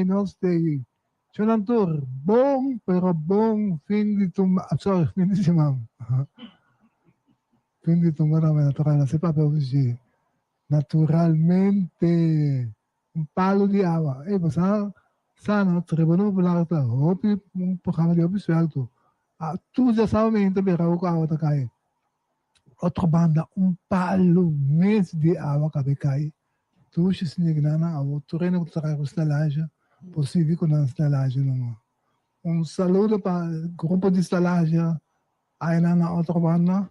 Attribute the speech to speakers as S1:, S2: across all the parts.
S1: no stay. C'è tour, buon, però buon, fin di fin di semana. Fin di tumara naturale, c'est pas così. Naturalmente, un palo di agua. Basta, sana, trebuno bulata, hopi, un programa de hopi suelto. Tu já sabe, me interessa o carro da cair. Outra banda, um palo mês de água que cai. Tu se snignana, a outro reino que traz estalagem, possível com a estalagem não. Saludo para o grupo de estalagem, aí na outra banda.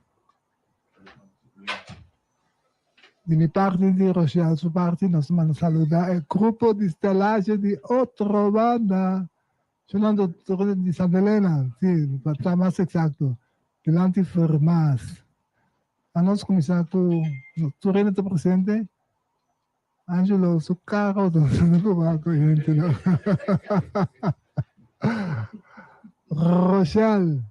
S1: De minha parte de Rochelle, sua parte, nós vamos saludar o grupo de estalagem de outra banda. Chamando de Santa Helena, sim, para estar mais exato. Delante Fermas. A nós começar com o reino está presente. Angelo, su carro, não vai com gente, não. Rochelle.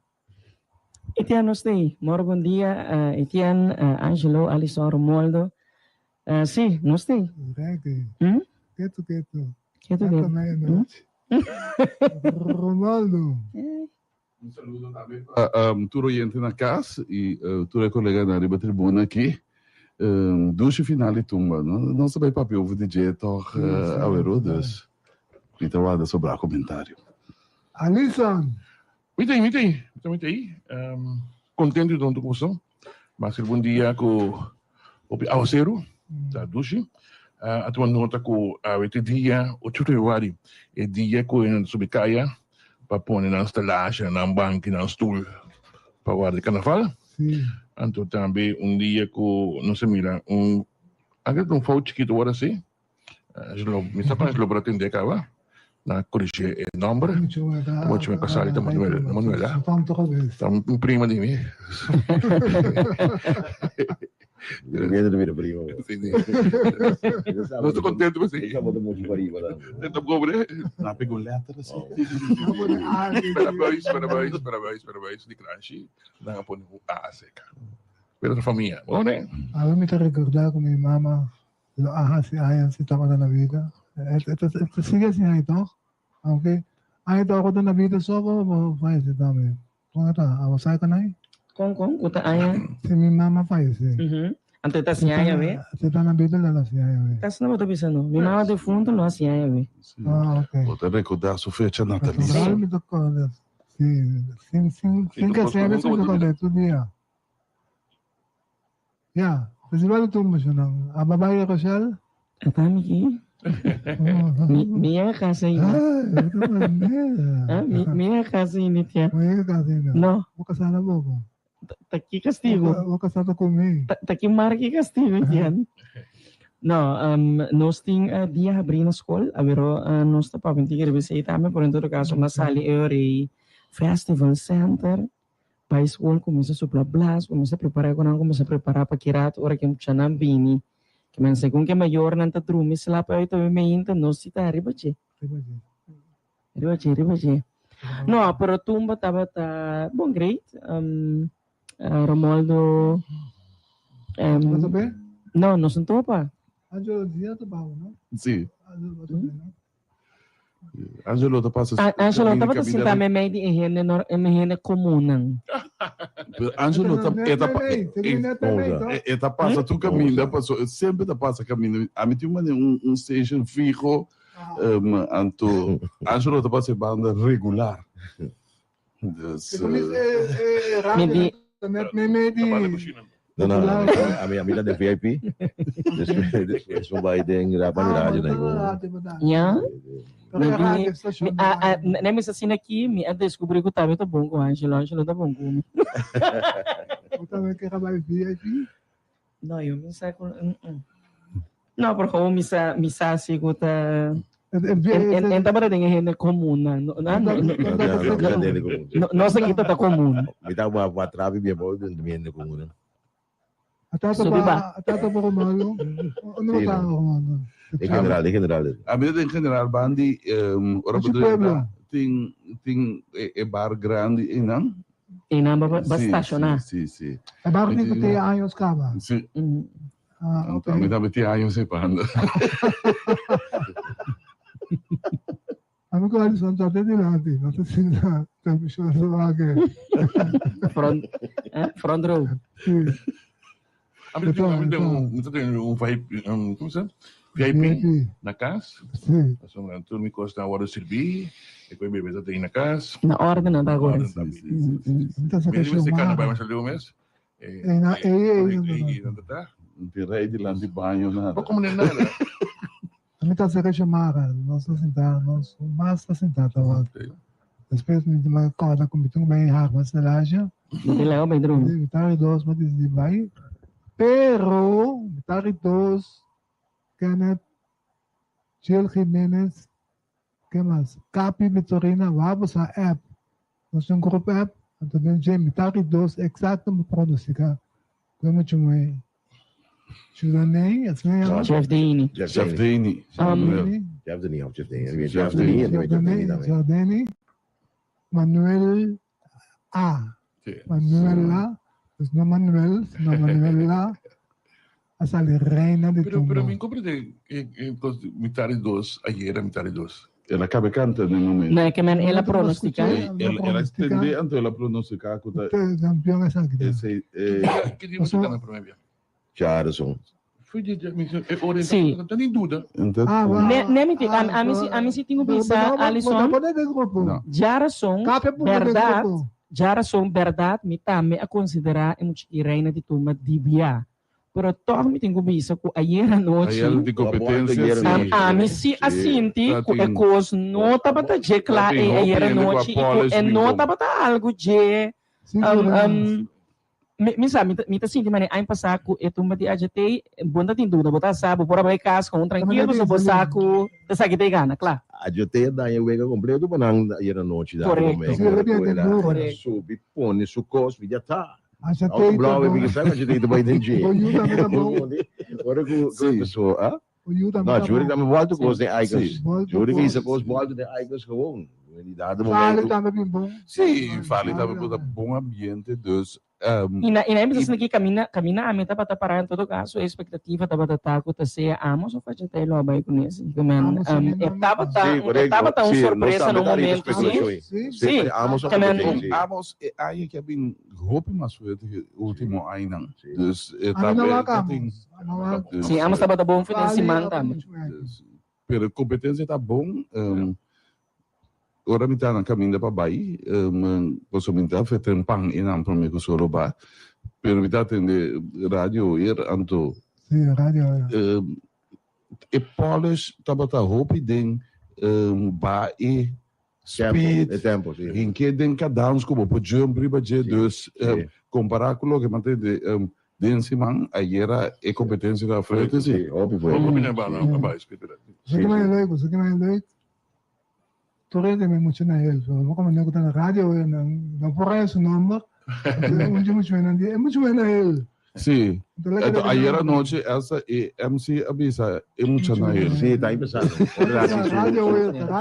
S2: Etienne, nostei. Bom dia, Etienne, Angelo, Alisson, Romualdo. Sì, nostei.
S1: Quieto.
S2: Meia-noite.
S1: Romualdo.
S3: Um saludo também para todo oyente na casa e todo colega na riba tribuna aqui. Duas finais tumba, não sabe papel o DJ toch Awerodes. Então lá sobrar comentário.
S1: Alisson.
S4: Muito aí. Contente de onde começou. Mas bom dia com o Awacero da Dushi. A tua nota com este dia 8 de februário é dia com a subcaia para pôr na estalagem, na banca, na stoel para guardar carnaval.
S1: Sim.
S4: Então também dia com, não sei mira, um foto chiquito agora assim. Me está para para atender cá, na corrigir o número. Vou te passar ali da Manuela. Tá prima de mim.
S5: Viene da prima.
S4: Não estou contente com você.
S5: Já vou muito para aí,
S4: Tenta cobre.
S3: Na pegou letra assim.
S4: Parabéns de crash. Não pode a seca. Pela família, bom né?
S1: Eu me recordar com minha mama, se estava na vida. Sigue assim aí, então. Ok? Aí tá ako na vida só faz também. Kung ata, awasay ka na eh.
S2: Kung kuta aya.
S1: Si minha mama faz.
S2: Ante tas niya we.
S1: Se tá na vida lá se aí.
S2: Tas na mo to bisa no. Mi mama defunto no siya we.
S1: Ok.
S3: Vou te recordar sua fecha natalícia.
S1: Claro, me tocou. Sim, que sempre se tocou todo dia. Yeah. Festival ito mo siya nang. Babae Rochelle?
S2: Atami ki. Minha casa aí. Minha casa aí, Nitia.
S1: Minha casa aí.
S2: No.
S1: Vou casar na boca.
S2: Taki castigo.
S1: Vou casar na comigo.
S2: Taki marki castigo, Tian. No, nós ting dia abrir na escola, pero nós tá para mentir bisa itame, por em todo caso, masali ori festival center, para escola começa a soprar blast, começa a preparar para kirato, ora que mucha nambini. Que man según que mayor nanta trumis la pa ito may inta no sita ribache. No, pero tumba taba bon great. Romualdo no sentou pa.
S1: Angelo dia to ba no?
S3: Sim. Angelo tá passando.
S2: Angelo tava tá senta me meio de higiene comunang.
S3: Angelo tá passa tu caminho, passou sempre tá passa caminho. A mim tinha um station fijo, anto Angelo tá passa banda regular.
S5: Não, a minha amiga de VIP. Eles vão vai ter gravação de rádio na
S2: Yeah. Nem me assassina aqui, me descobri que estava bom com o Angelo tá bom com.
S1: Eu também quero mais VIP.
S2: Não, eu me saco. Não, porque eu me saco que tá. Enta para dengan hene comum, não sei kita tá comum.
S5: Me dá uma trave bem boa dentro do comum.
S1: Até para o malo. Não tá Romano.
S5: Em general.
S3: A vida em general, bandi, ora tem bar grande e não?
S2: E não estacionar.
S3: Sim.
S1: É bar que tem anos cava.
S3: Sim.
S1: Ok.
S3: Me dá meter anos e panda.
S1: Kami ko alis ang tate nila, natin sila, television sa bagay.
S2: Front row.
S1: Ito, ito.
S4: Ito yung como se VIP na casa.
S1: Sim,
S4: So, tudo me costa na hora de servir. E poi bebê tem na casa.
S2: Na ordem na agora.
S1: ito sa
S4: Mesmo
S1: kasyo
S4: se cada vai
S1: mga.
S4: mais ali o mês.
S3: Direi de lá de banho, nada.
S4: Pouco nem nada.
S1: Kami ta sa kasyo mga, nós sentados, nós mas sentados. Depois de uma corda com bitong may hakmas na laja.
S2: Dilaw ba drum?
S1: Mitari dos, matis di bay. Pero, mitari dos, Kenneth, Jill Jimenez, ¿qué más? Capi Vitorina, vamos a app. Nós um grupo app, então tem gente, mitari dos, exacto, me produzir ka. Como chumay. Chudanei, assim é.
S2: Jeff Deaney.
S3: Jeff Deney.
S5: Jeff Denis of Jeff Denis. Jeff Denis,
S1: Jordani, Manuel A. Manuela, pues no Manuel, sino Manuela. Hasta la reina de
S4: Pero
S1: Tumbo.
S4: me comprende metade dos, ayer metade dos.
S3: Ela acaba cantando no momento.
S2: Na que man ela pronostica.
S3: Ela estende antes ela pronostica que
S1: Usted campeón esa que tiene.
S3: esse
S4: Que dia você tá na primeira?
S5: Charleston.
S4: Foi dia, ora,
S2: Sim.
S4: não tem dúvida.
S3: então
S2: A mim se tinha visa Alisson.
S3: Não.
S2: Jarason, verdade, me também a considerar a reina de turma de Bia. Pero toch me tenho visa que ayer à noite,
S3: aí ela de competência sim.
S2: a mim se assinti, que é coisa nota para dizer claro, ayer à noite, e nota para algo de me sabe, me tá sentindo, mas aí passar com a turma de AGT, bunda tem dúvida, botar sabe, por aí casa com tranquilo, só botar com essa que tem gana, claro.
S5: A gente dá em wega completo para não ir à noite da
S2: Correto.
S5: Subi, põe su cos, já tá.
S1: Acha
S5: Ao blauwe
S1: que
S5: wie gezegd, a gente vai entender.
S1: o Yuta me tá bom.
S5: Ora que a pessoa, ah?
S1: O Yuta me
S5: Não,
S1: tá
S5: juro que
S1: bom.
S5: me volta com os icons.
S1: Volta
S5: Juro que
S1: com
S5: isso
S1: os-
S5: com os volta de icons gewoon. In dado
S1: Fale
S5: momento.
S1: também bem bom.
S3: Sim, fala também para bom ambiente dos
S2: E na empresa que camina a meta para parar em todo caso, a expectativa estava de taco tá ser amos ou fazer até lá vai com isso, que man, estava tão surpresa no momento, sim.
S1: Sim.
S2: Sim,
S5: Amos of
S2: também-
S5: the
S3: Amos aí que bem roupa mas foi o último ano. Dus
S1: Ano na
S3: também
S1: wakamos. Ano na
S2: Sim, amos estava bom financiamento também.
S3: Pero competência tá bom. Ora me tá na caminho para Bahia, posso me tá feito pang inam para mim com Soroba. Pero me tá atende rádio anto
S1: Sim, rádio.
S3: e polish tabata roupa den ba e speed
S5: tempo, sim.
S3: em que den cadans como por jump riba je dus comparar com o que mantém de Densiman, aí era a competência da frente, sim.
S5: Sim, óbvio.
S4: Vamos combinar para baixo, Pedro.
S1: Você que mais leuk, você que mais leuk. Tu rede me muito na ele, vou como nego tá na rádio, não por esse número. Muito muito na ele.
S3: Sim. Então, aí era noite, essa e MC Abisa, é muito na ele.
S5: Sim, está aí pensando.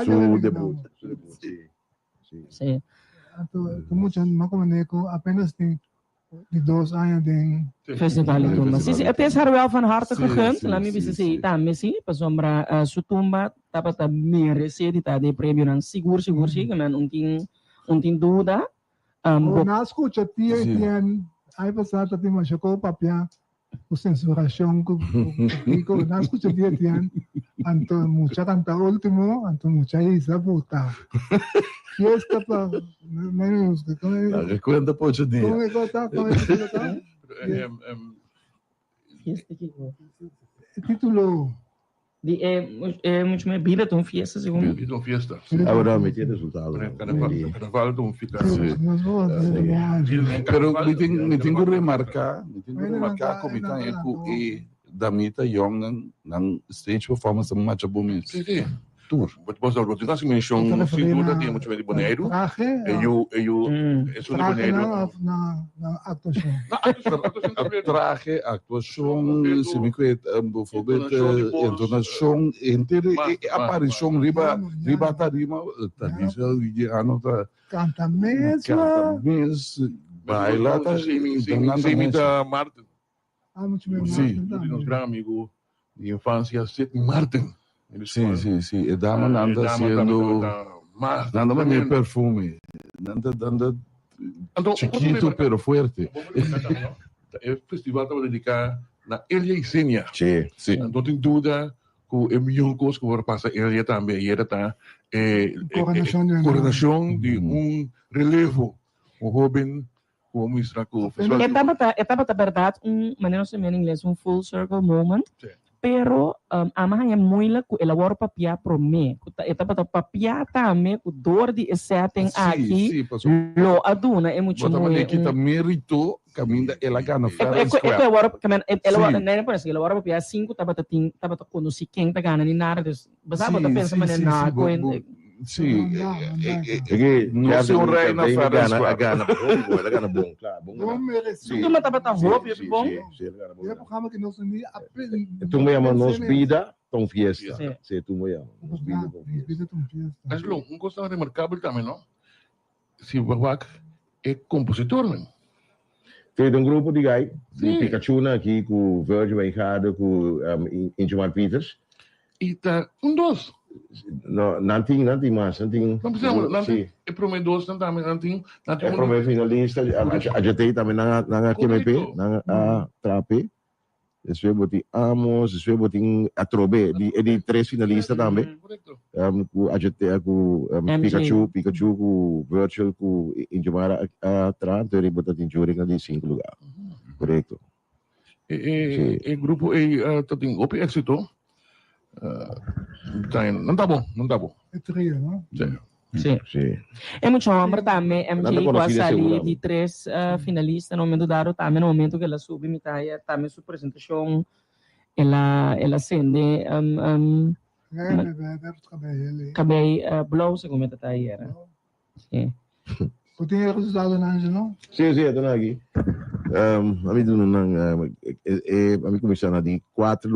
S5: Su debut. Sim.
S2: Sim.
S1: Tu muito não como nego apenas tem de 2 anos de
S2: Festival de Tumba. Sim, het is haar wel van harte
S3: Sim,
S2: gegund.
S3: sim,
S2: Laat me
S3: sim,
S2: bisa
S3: sim.
S2: say tama sim, pa sombra su tumba dapat meer sedi ta de prêmio nan siguro sim, man unting dúvida.
S1: na escuta tia tian aí passada tem uma chocou papia o censuração que na escuta tia tian anto mucha canta último anto mucha isa puta fiesta pa menos que
S3: Recuerda por esse dia.
S1: como é que tá título
S2: Di muito me vida tão fiesta segundo.
S4: Vida uma fiesta.
S5: Agora me tinha resultado.
S4: Carnaval de um ficar.
S1: nós vamos
S3: Pero me tenho que remarcar como está e da mita young ng stage performance ng matcha bumi.
S4: Sim, sim.
S3: Tour.
S4: Depois da outra classe, me chão, sem dúvida, tem muito de boneiro.
S1: traje
S4: Isso de
S1: traje
S4: boneiro.
S1: na actuação
S3: Traje, atuação, se me quer, entonação, inteira, aparição, riba tarima, ano tá,
S1: canta mesmo
S3: canta mesmo, baila, tá,
S4: Sem imita Martin.
S1: muito bem
S3: Sim.
S4: Nosso grande amigo de infância, Sidney Martin.
S3: Sim, sim, sim. E dama nanda sendo...
S4: Mas,
S3: Nanda mani perfume. Nanda chiquito pero fuerte.
S4: O festival estava dedicado na Ilha Isênia.
S5: Sim.
S3: Sim.
S4: Não tem dúvida que o milhão de coisas que vão passar Ilha também. E era coronação de relevo. O Robin, o ministro do festival.
S2: Etapa verdade, maneira se em inglês, full circle moment.
S4: Sim.
S2: Pero amahan é muito ku elabora papia pro me. Etapa papia também ku dor de setting aqui.
S3: Sim, passou.
S2: Lo aduna é muito
S3: Bota mani kita merito caminda ela gana Ferran
S2: Eko
S3: Square.
S2: elabora kamen elabora nem por assim elabora papia 5 taba quando se quem tá ganhando nada des. Basava tá pensando na coisa.
S3: Sim.
S5: Aqui,
S3: Não se o rei na Ferran Square.
S5: Ela gana bom, claro.
S1: Bom merecido.
S2: Tudo mas taba roupa bom.
S1: É por causa que nós não
S5: Tu me llama nos vida, ton fiesta.
S2: Sim.
S5: Sim, tu me llama. Nos vida, ton fiesta.
S4: Mas, coisa remarcável também, não? Se o Babak é compositor, não?
S5: Tem um grupo de guy,
S4: Sim.
S5: de Pikachu aqui com o Virgil Enjado, com Ingemar Peters.
S4: E tá dos.
S5: No, nanti mas, nanti.
S4: Não precisa, não
S5: Sim.
S4: tem. É promedoso, não também, não tem.
S5: É promessa finalista, a gente também na QMP, na Trape. Después botin Amos, después botin Atrobe, de 3 finalistas também.
S4: Correto.
S5: Com a gente com Pikachu com Virtual com Ingemar atrás, então ele botou em jury de 5 lugar. Correto.
S4: E grupo tem op éxito. Não tá bom, não tá bom.
S1: É trio, não?
S2: Sim.
S5: Sim.
S2: É muito bom, mas também
S5: Nada
S2: MJ
S5: conhecido
S2: quase ali
S5: seguro.
S2: de 3 finalistas no momento dado, também no momento que ela sube mitad, também sua apresentação ela acende
S1: Deve ficar ele.
S2: acabei blow se como tá aí era. Sim.
S1: Tem resultado na Anjo, não?
S5: Sim, ito na aqui. A mim doon a mim começou na de 4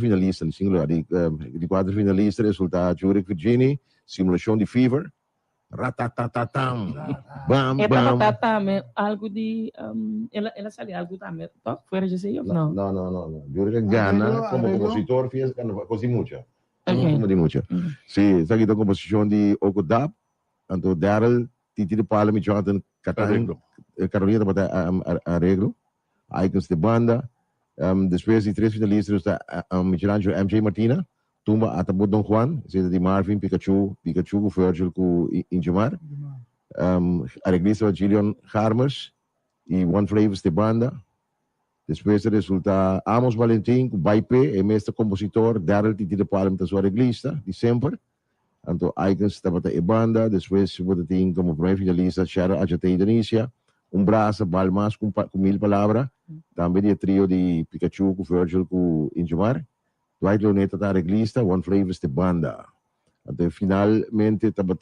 S5: finalistas, de 5 lugar, de 4 finalistas, resultado Jurek Virginie, simulação de Fever, ratatatatam, bam
S2: É
S5: bam.
S2: para também algo de ela sale algo também, tá? Fora de sei não.
S5: No. Jurek gana como compositor, fez così mucho.
S2: Okay.
S5: Como de mucho. Sí, está aqui a composição de Okodap, então Daryl Titi de Palma e Jonathan Catang, Carolina para arreglo, icons de banda, depois de 3 finalistas está Michelangelo MJ Martina, Tumba Atabot Don Juan, sida de Marvin, Pikachu, Virgil com Ingemar, arreglista Gillian Harmers e One Flavors de banda, depois resulta Amos Valentim com Baipe, é mestre compositor, Daryl Titi de Palma, da sua arreglista, de sempre. Então, icons estava a banda, depois tem como primeiro finalista Sharon Ajate Indonesia, Braça, Balmas com 1000 palavras, também de trio de Pikachu com Virgil com Ingemar, Dwight Leoneta da reglista, One Flavors de banda. Então, finalmente estava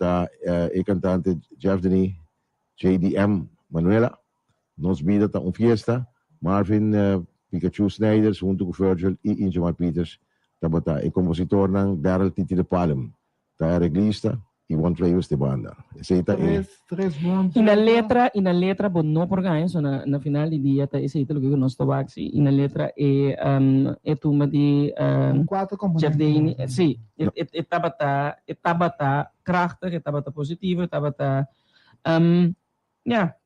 S5: o cantante Jeff Denis, JDM Manuela, nos vida tá fiesta, Marvin Pikachu Snyder junto com Virgil e Ingemar Peters, estava o compositor ng Daryl Titi de Palma. Tá reglista e One Flavors de banda. Esse tá
S1: Três bons.
S2: E na letra bom não por ganhar so na final de dia tá esse é o que nós tobax e na letra é turma de
S1: 4 componentes.
S2: Jardine, sim, estava krachtig, estava positivo, estava yeah.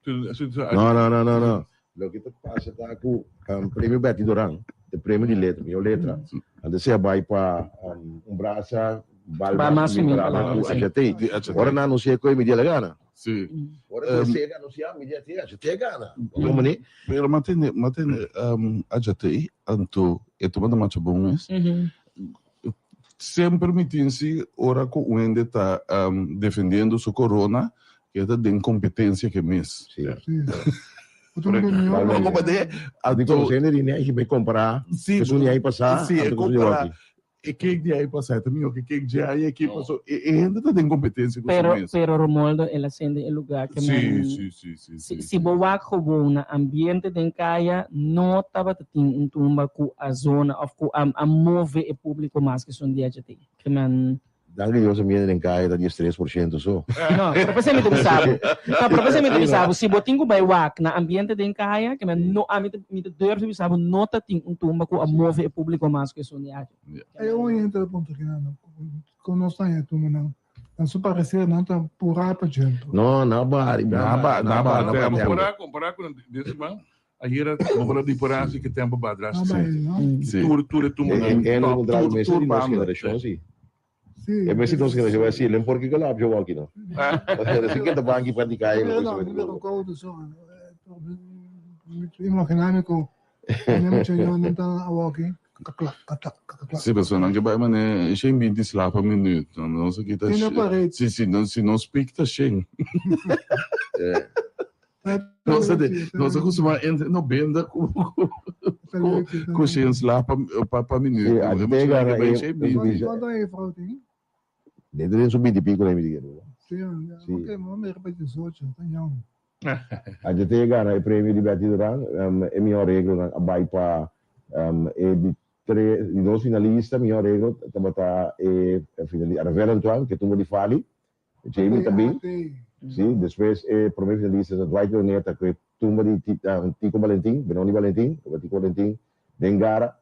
S5: No. Lo que passa tá com prêmio Betty Doran, o prêmio de letra, minha letra. Antes você vai para Braça, Balmas, agora não anuncia que me dia la gana.
S3: Sim.
S5: Agora você anuncia me dia te gana. Como né?
S3: Pero mantém ajatei anto eto macho bom es. Sempre permitem-se ora com o ende tá defendendo sua corona que é da incompetência que mês.
S5: Sim.
S3: Não como de
S5: Digo você né que vai comprar, que isso nem aí passar,
S3: sim, é comprar. E que dia aí passar também, o que dia aí aqui passou. E ainda tá de incompetência com
S2: Pero
S3: mês.
S2: Romualdo ela acende el lugar que
S3: Sim.
S2: se boa com na ambiente de caia não estava tem tumba com a zona of com a move e público mais que são dia de que man
S5: Dahil yun sa mga ng kaya na 3% so.
S2: No, propósito bisabo. No, propósito bisabo. Si botingo by wak na ambiente din kaya, que no amit deur bisabo nota ting tumba ko a move e público mas que sonia.
S1: Eu entro ponto que não. Quando nós estamos tomando não só parecer não tá pura para gente.
S5: No, naba.
S4: Comparar com desse man, aí era uma diferença que tempo para trás.
S1: Ah, mas não.
S3: Sì.
S4: Tudo
S5: Não mudar o mês de nossa geração, sim.
S1: Sim.
S5: É mês de nossa geração, vai ser, lembra porque que lá eu aqui não. Assim que tá bangi para de cair.
S1: Não, não concordo só. Imaginando que não tinha não tá walking.
S3: Sì, perché anche bei man c'è in 20 slapa minuto, non so chi ta.
S1: Tem na parede.
S3: Sì, sì, non si non speak ta scen. Non so come no benda com scen slapa pa minuto.
S5: Sì, a te gara
S1: Quando é fraude?
S5: Dentro de subir de pico lá me diga.
S1: Sim, ok, mas me repete isso, então.
S5: A te gara é prêmio de Betty Duran, é minha regra na vai para de dois finalistas, minha regra também tá finalista Ravel Antoine que tomou de Fali, Jamie também. Sim, depois primeiro finalista da Dwight Leoneta que tomou de Tico Valentim, Benoni Valentim, Tico Valentim, Dengara.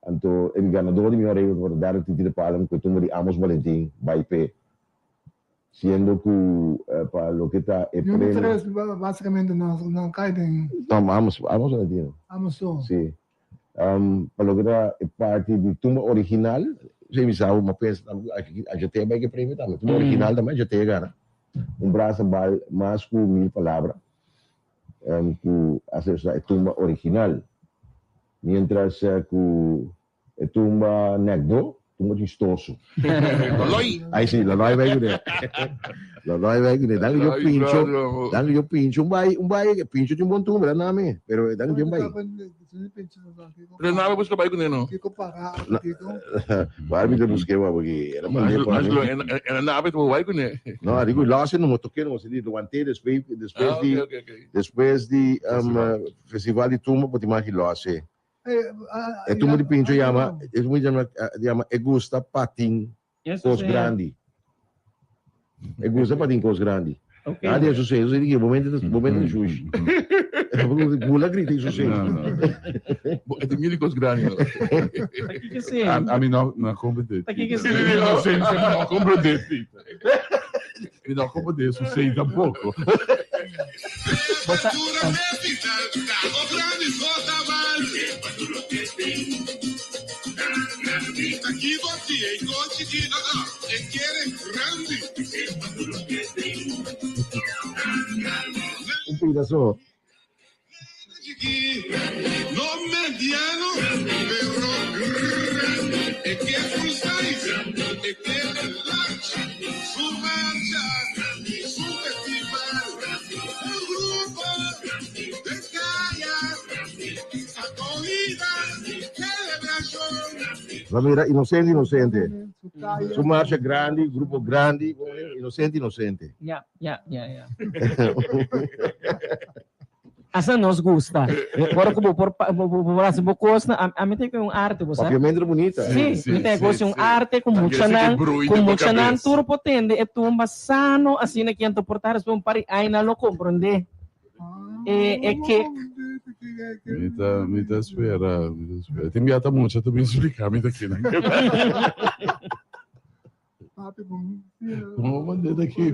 S5: Então, ele ganador de minha regra para dar o título de Palma que tomou de Amos Valentim, by P. Sendo que para lo que está
S1: E o três basicamente não cai em
S5: não, Amos Valentim.
S1: Amazon.
S5: Sim. Para lo que está parte de tumba original, você me sabe, uma peça, a gente tem que prêmio também. Tumba original também já tem agora. Braço mais que 1000 palavras. Que a tumba original. Mientras que a tumba anecdo, tumba chistoso. Aí sim, Loloi vai com Loloi vai com dang yo pincho, um bai pincho de um bom tumba, não é? Pero dang yo bai.
S4: Pero nada busca para ir no.
S1: Kiko parar, Kiko.
S5: Vai me buscar porque era mais
S4: Era nada para vai com ele.
S5: não, digo lá se não toquei não se diz levantei depois de festival de tumba pode mais lá se é tumba de pincho chama Egusta Patin Cos Grande. Egusta Patin Cos Grande.
S2: Okay.
S5: Ah, dia sucesso, eu digo momento de juiz. Gula grita isso sim.
S4: É de milicos grandes.
S2: Aqui que sim.
S3: A mim não compete.
S2: Aqui que sim.
S3: Não sei, não compete. Ele não compete, isso sei tampouco.
S2: Basta
S6: Aqui você encontre de grande.
S5: Um pedaço.
S6: No mediano, pero grande. E que frustais, e que large, su marcha, su festival, un grupo de caia, acolhida, celebração.
S5: Vamos virar inocente. Su marcha grande, grupo grande, inocente.
S2: yeah. Asa nos gusta. Agora como por assim bocos na a mim tem que um arte, você.
S5: Obviamente bonita.
S2: Sim,
S3: Sim,
S2: tem gosto um arte com
S3: Anche se che bruito
S2: com
S3: pra
S2: muita nan
S3: cabeça.
S2: tour potente e tumba sano assim na que ento portar as um pari aí na lo compreende. É que
S3: Mi ta spera. Ti inviata molto, tu mi explicar, mi ta aqui, né?
S1: Papi, bom.
S3: Vamos mandar daqui,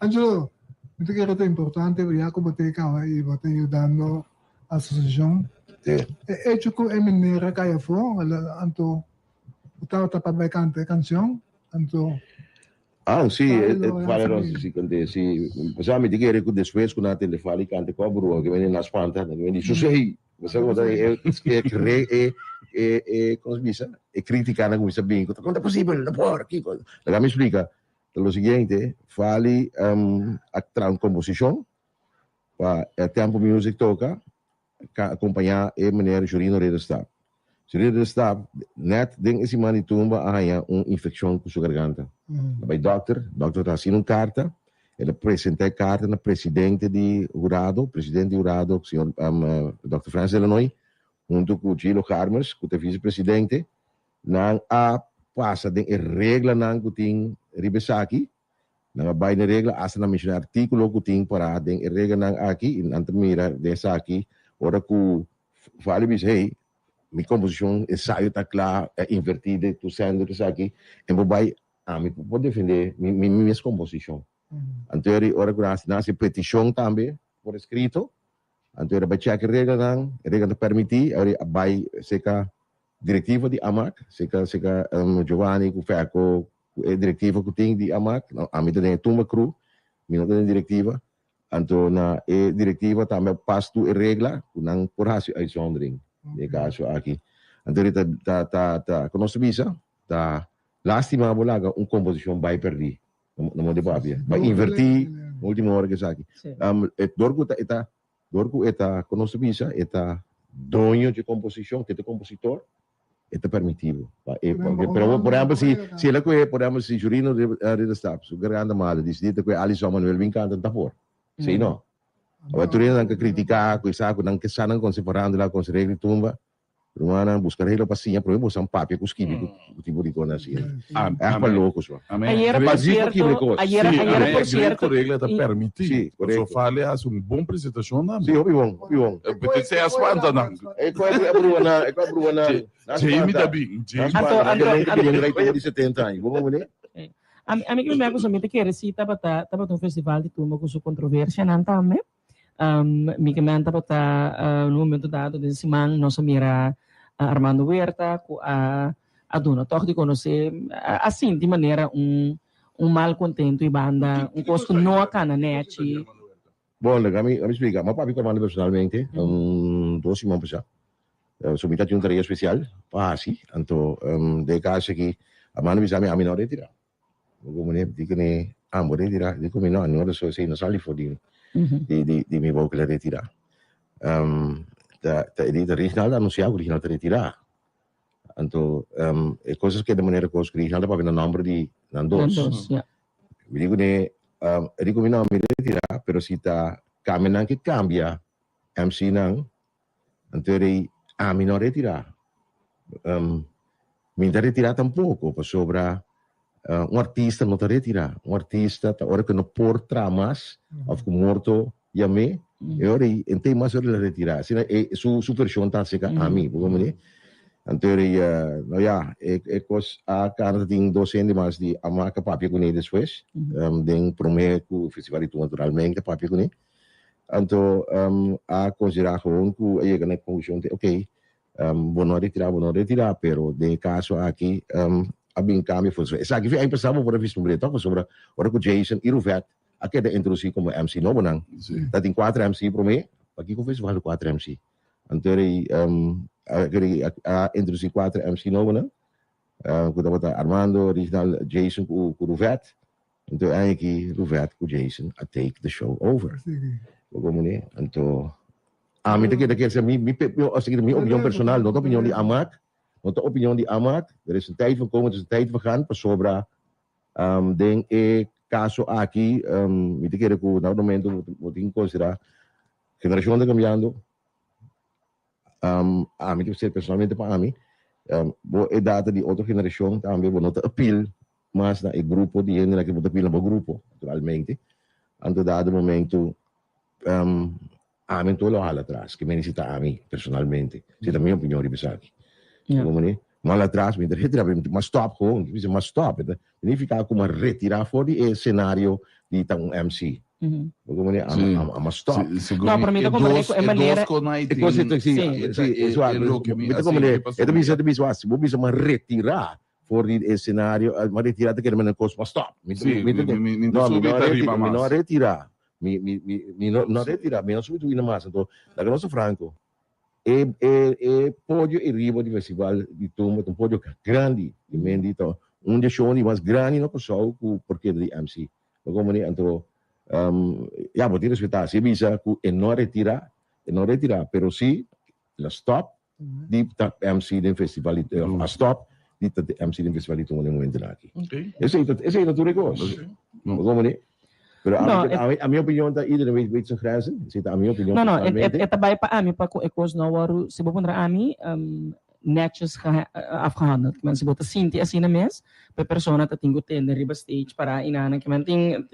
S1: Angelo, muito que é importante, já como te cá aí, você ajudando a associação. É hecho com a maneira que eu for, anto o tal tá para canção, anto
S5: Ah, sì,
S1: Fallo,
S5: fallo
S1: sì.
S5: sì, con te, sì. Possiamo dire che después con la telefoni cante qua bro, che viene la spanta, che viene su sei. Possiamo dire come si dice? E criticare come si bingo. Quanto è possibile? La porca. La mi spiega lo seguinte, fali a composizione, pa tempo music toca, accompagnar e meneer Jorino Redestap. Jorino Redestap, net ding is iemand die tumba aia infecção com sua garganta. Bij dokter está assinando carta, ele apresenta a carta na presidente de Jurado, senhor Dr. Francis Illinois, junto com o Gilo Harmers, que é vice-presidente, na passa den regla ng kuting ribesaki, nga bay na regla, asa na misyon artikulo kuting para den regla ng aki, in antamira de saki, ora ku falibis, hey, mi composition ensaio takla invertida tu sendo de saki, en babay, mi po defender mi minha composição. Anterior, ora ku nasi petição também, por escrito, anterior ba check regla na permiti, ora bay seka diretiva di AMAC, seka Giovanni ku Ferco, diretiva ku ting di AMAC, ami ta den tumba crew, minota den diretiva, anto na diretiva também pas tu regla, kunang porhasio uitzondering. De caso aqui. Anterior ta conosco bisa, ta lastima bolaga composição vai perdi. Não de papia. Vai invertir última hora que aqui. Dorku eta conosco bisa, eta dono de composição, que é compositor, eta permitivo. Por exemplo, se ela que por exemplo se jurino de staff, o grande mal, diz dito que Alisson Manuel vincanta tá por. Sei não. O aturin nang kritika ko isa ko nang kesanang konseparando la con regla tumba. Rumana buscar hilo pasinha pro mo sang papi ko skibi ko tipo di ko na siya. Apa louco só.
S2: Ayer, por cierto, ayer, por cierto,
S3: regla te permite.
S5: Sim,
S3: Só
S5: correto.
S3: fale as bom apresentação na.
S5: Sim, obi bom.
S3: Porque se as quantas não.
S5: É Bruana.
S3: Jamie Dabi.
S5: Ele vai ter 70 anos. Vamos ver.
S2: Ami que me somente que recita bata um festival de turma com sua controvérsia não também. Mi que me bata no momento dado de semana nossa mira Armando Huerta com a dona toque de conhecer assim de maneira mal contento e banda custo não a cana net.
S5: Bom, kami explica. Mas papi ko man personalmente, 2 semanas pa siya. Sumitat yung tarea especial, pahasi. Anto, de kasi ki, amano bisa mi amin retira. Gumune, di ko ni amo retira. Di ko mino, ano, so say nasali for di mi vocal retira. Di original anunciado, original retira. Anto, cosas que de manera cosa original, papi na nombre di nandos. Di ko ni, di ko mino mi retira, pero si ta kami nang cambia, MC nang, anterior amin no retira. Minta retira tampoco, pa sobra artista não te retira. Artista ta ora que no por tramas, of que morto yame, e ora ente mais ora la retira. Sina su versão tá seca ami, como ne. Anterior no ya, cos a cara ting docente mas di amaka papi ko ne depois, den prome ku festival itu naturalmente papi ko ne. Anto a considerar gewoon ku aí que na conclusão ok, vou retirar, pero de caso aqui abing kami foi essa aqui aí pensava por visto mulher toca sobre ora com Jason e Ruvet aqui da introduzir como MC novo não tá tem 4 MC para mim aqui com festival 4 MC anterior a introduzir 4 MC novo não com Armando original Jason com Ruvet então aqui Ruvet com Jason a take the show over como né então minha opinião personal, não a opinião de AMAC, não a opinião de AMAC. Er is een tijd van komen, er is een tijd van gaan, pas sobra. Den caso aqui, me te quero que no momento vou ter que considerar geração está cambiando. A mim que ser personalmente para mim, vou data de outra geração também vou not appeal, mas na grupo de gente que vou appeal no grupo, naturalmente. Ando dado momento amin tulo hal atrás, que me necesita a mim, personalmente. Sita minha opinião de pensar aqui. Como né? Mal atrás, me retirar, mas stop gewoon, mas stop. Significa como retirar fora de cenário de um MC. Como né? Mas stop.
S2: Não, para mim é maneira.
S5: Vou bisa mas retirar fora de cenário, mas retirar te quer mas stop. Não retirar. Não retirar, não substituir mais. Então, da nossa Franco, pódio e riba do festival de turma, um pódio grande, então, de show mais grande no pessoal, porque de MC. Como né, então, já vou te respeitar, se bisa que não retirar, pero sim, la stop de MC do festival, a stop de MC do festival de turma no momento aqui. Esse é o teu negócio. Como né? Pero a minha opinião está iedereen weet zijn grenzen. Zit a minha opinião.
S2: Não, é trabalho para mim, para ecos não waru se vou contra mim, netjes afgehandeld. Men se bota sinti assim na mes, pe persona ta tingo tende riba stage para inanan que men ting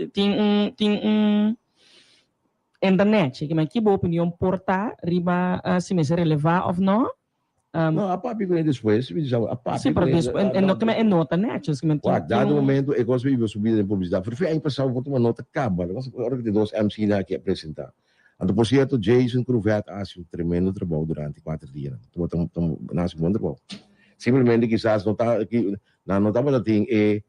S2: internet, que men que boa opinião portar riba se me se relevar of não.
S5: Não, a papi com ele depois, a papi.
S2: Sim, para depois, não que men nota netjes, que men
S5: dado momento, eu gosto de subir em publicidade. Porque aí passava uma nota caba, agora que tem dois MC lá que apresentar. Então, por certo, Jason Cruvet faz tremendo trabalho durante 4 dias. Nasce um bom trabalho. Simplesmente, quizás, não está tem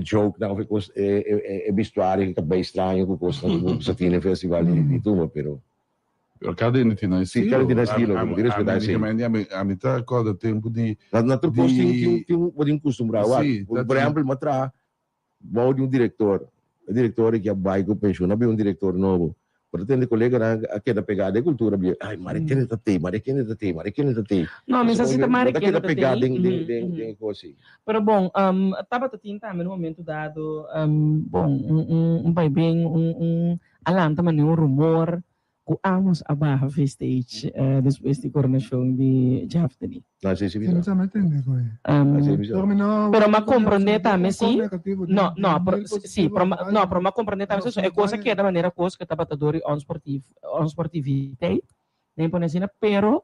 S5: joke, não é vestuário que é bem estranho, que custa no Satina Festival de Tuma, pero...
S3: Pero cada um tem estilo.
S5: Sim, cada um tem estilo,
S3: A metà coda tempo di...
S5: Na tua posto tem um costume bravo. Por exemplo, matra, vou de um diretor. O diretor que vai com pensión, não é um diretor novo. Pero tem colega que da pegada de cultura, ai, mare que neta tem.
S2: Não, mas assim também
S5: que da pegada de coisa.
S2: Pero bom, estava também no momento dado, bom, vai bem, alam também um rumor que vamos abaixo a stage depois de coronação de Jaftani.
S5: Não sei se
S1: Sì, non mi intende poi.
S2: Pero ma comprende também sim. Não, sim, pero ma comprende também isso é coisa que é da maneira coisa que estava dando on sportividade, nem por assim, pero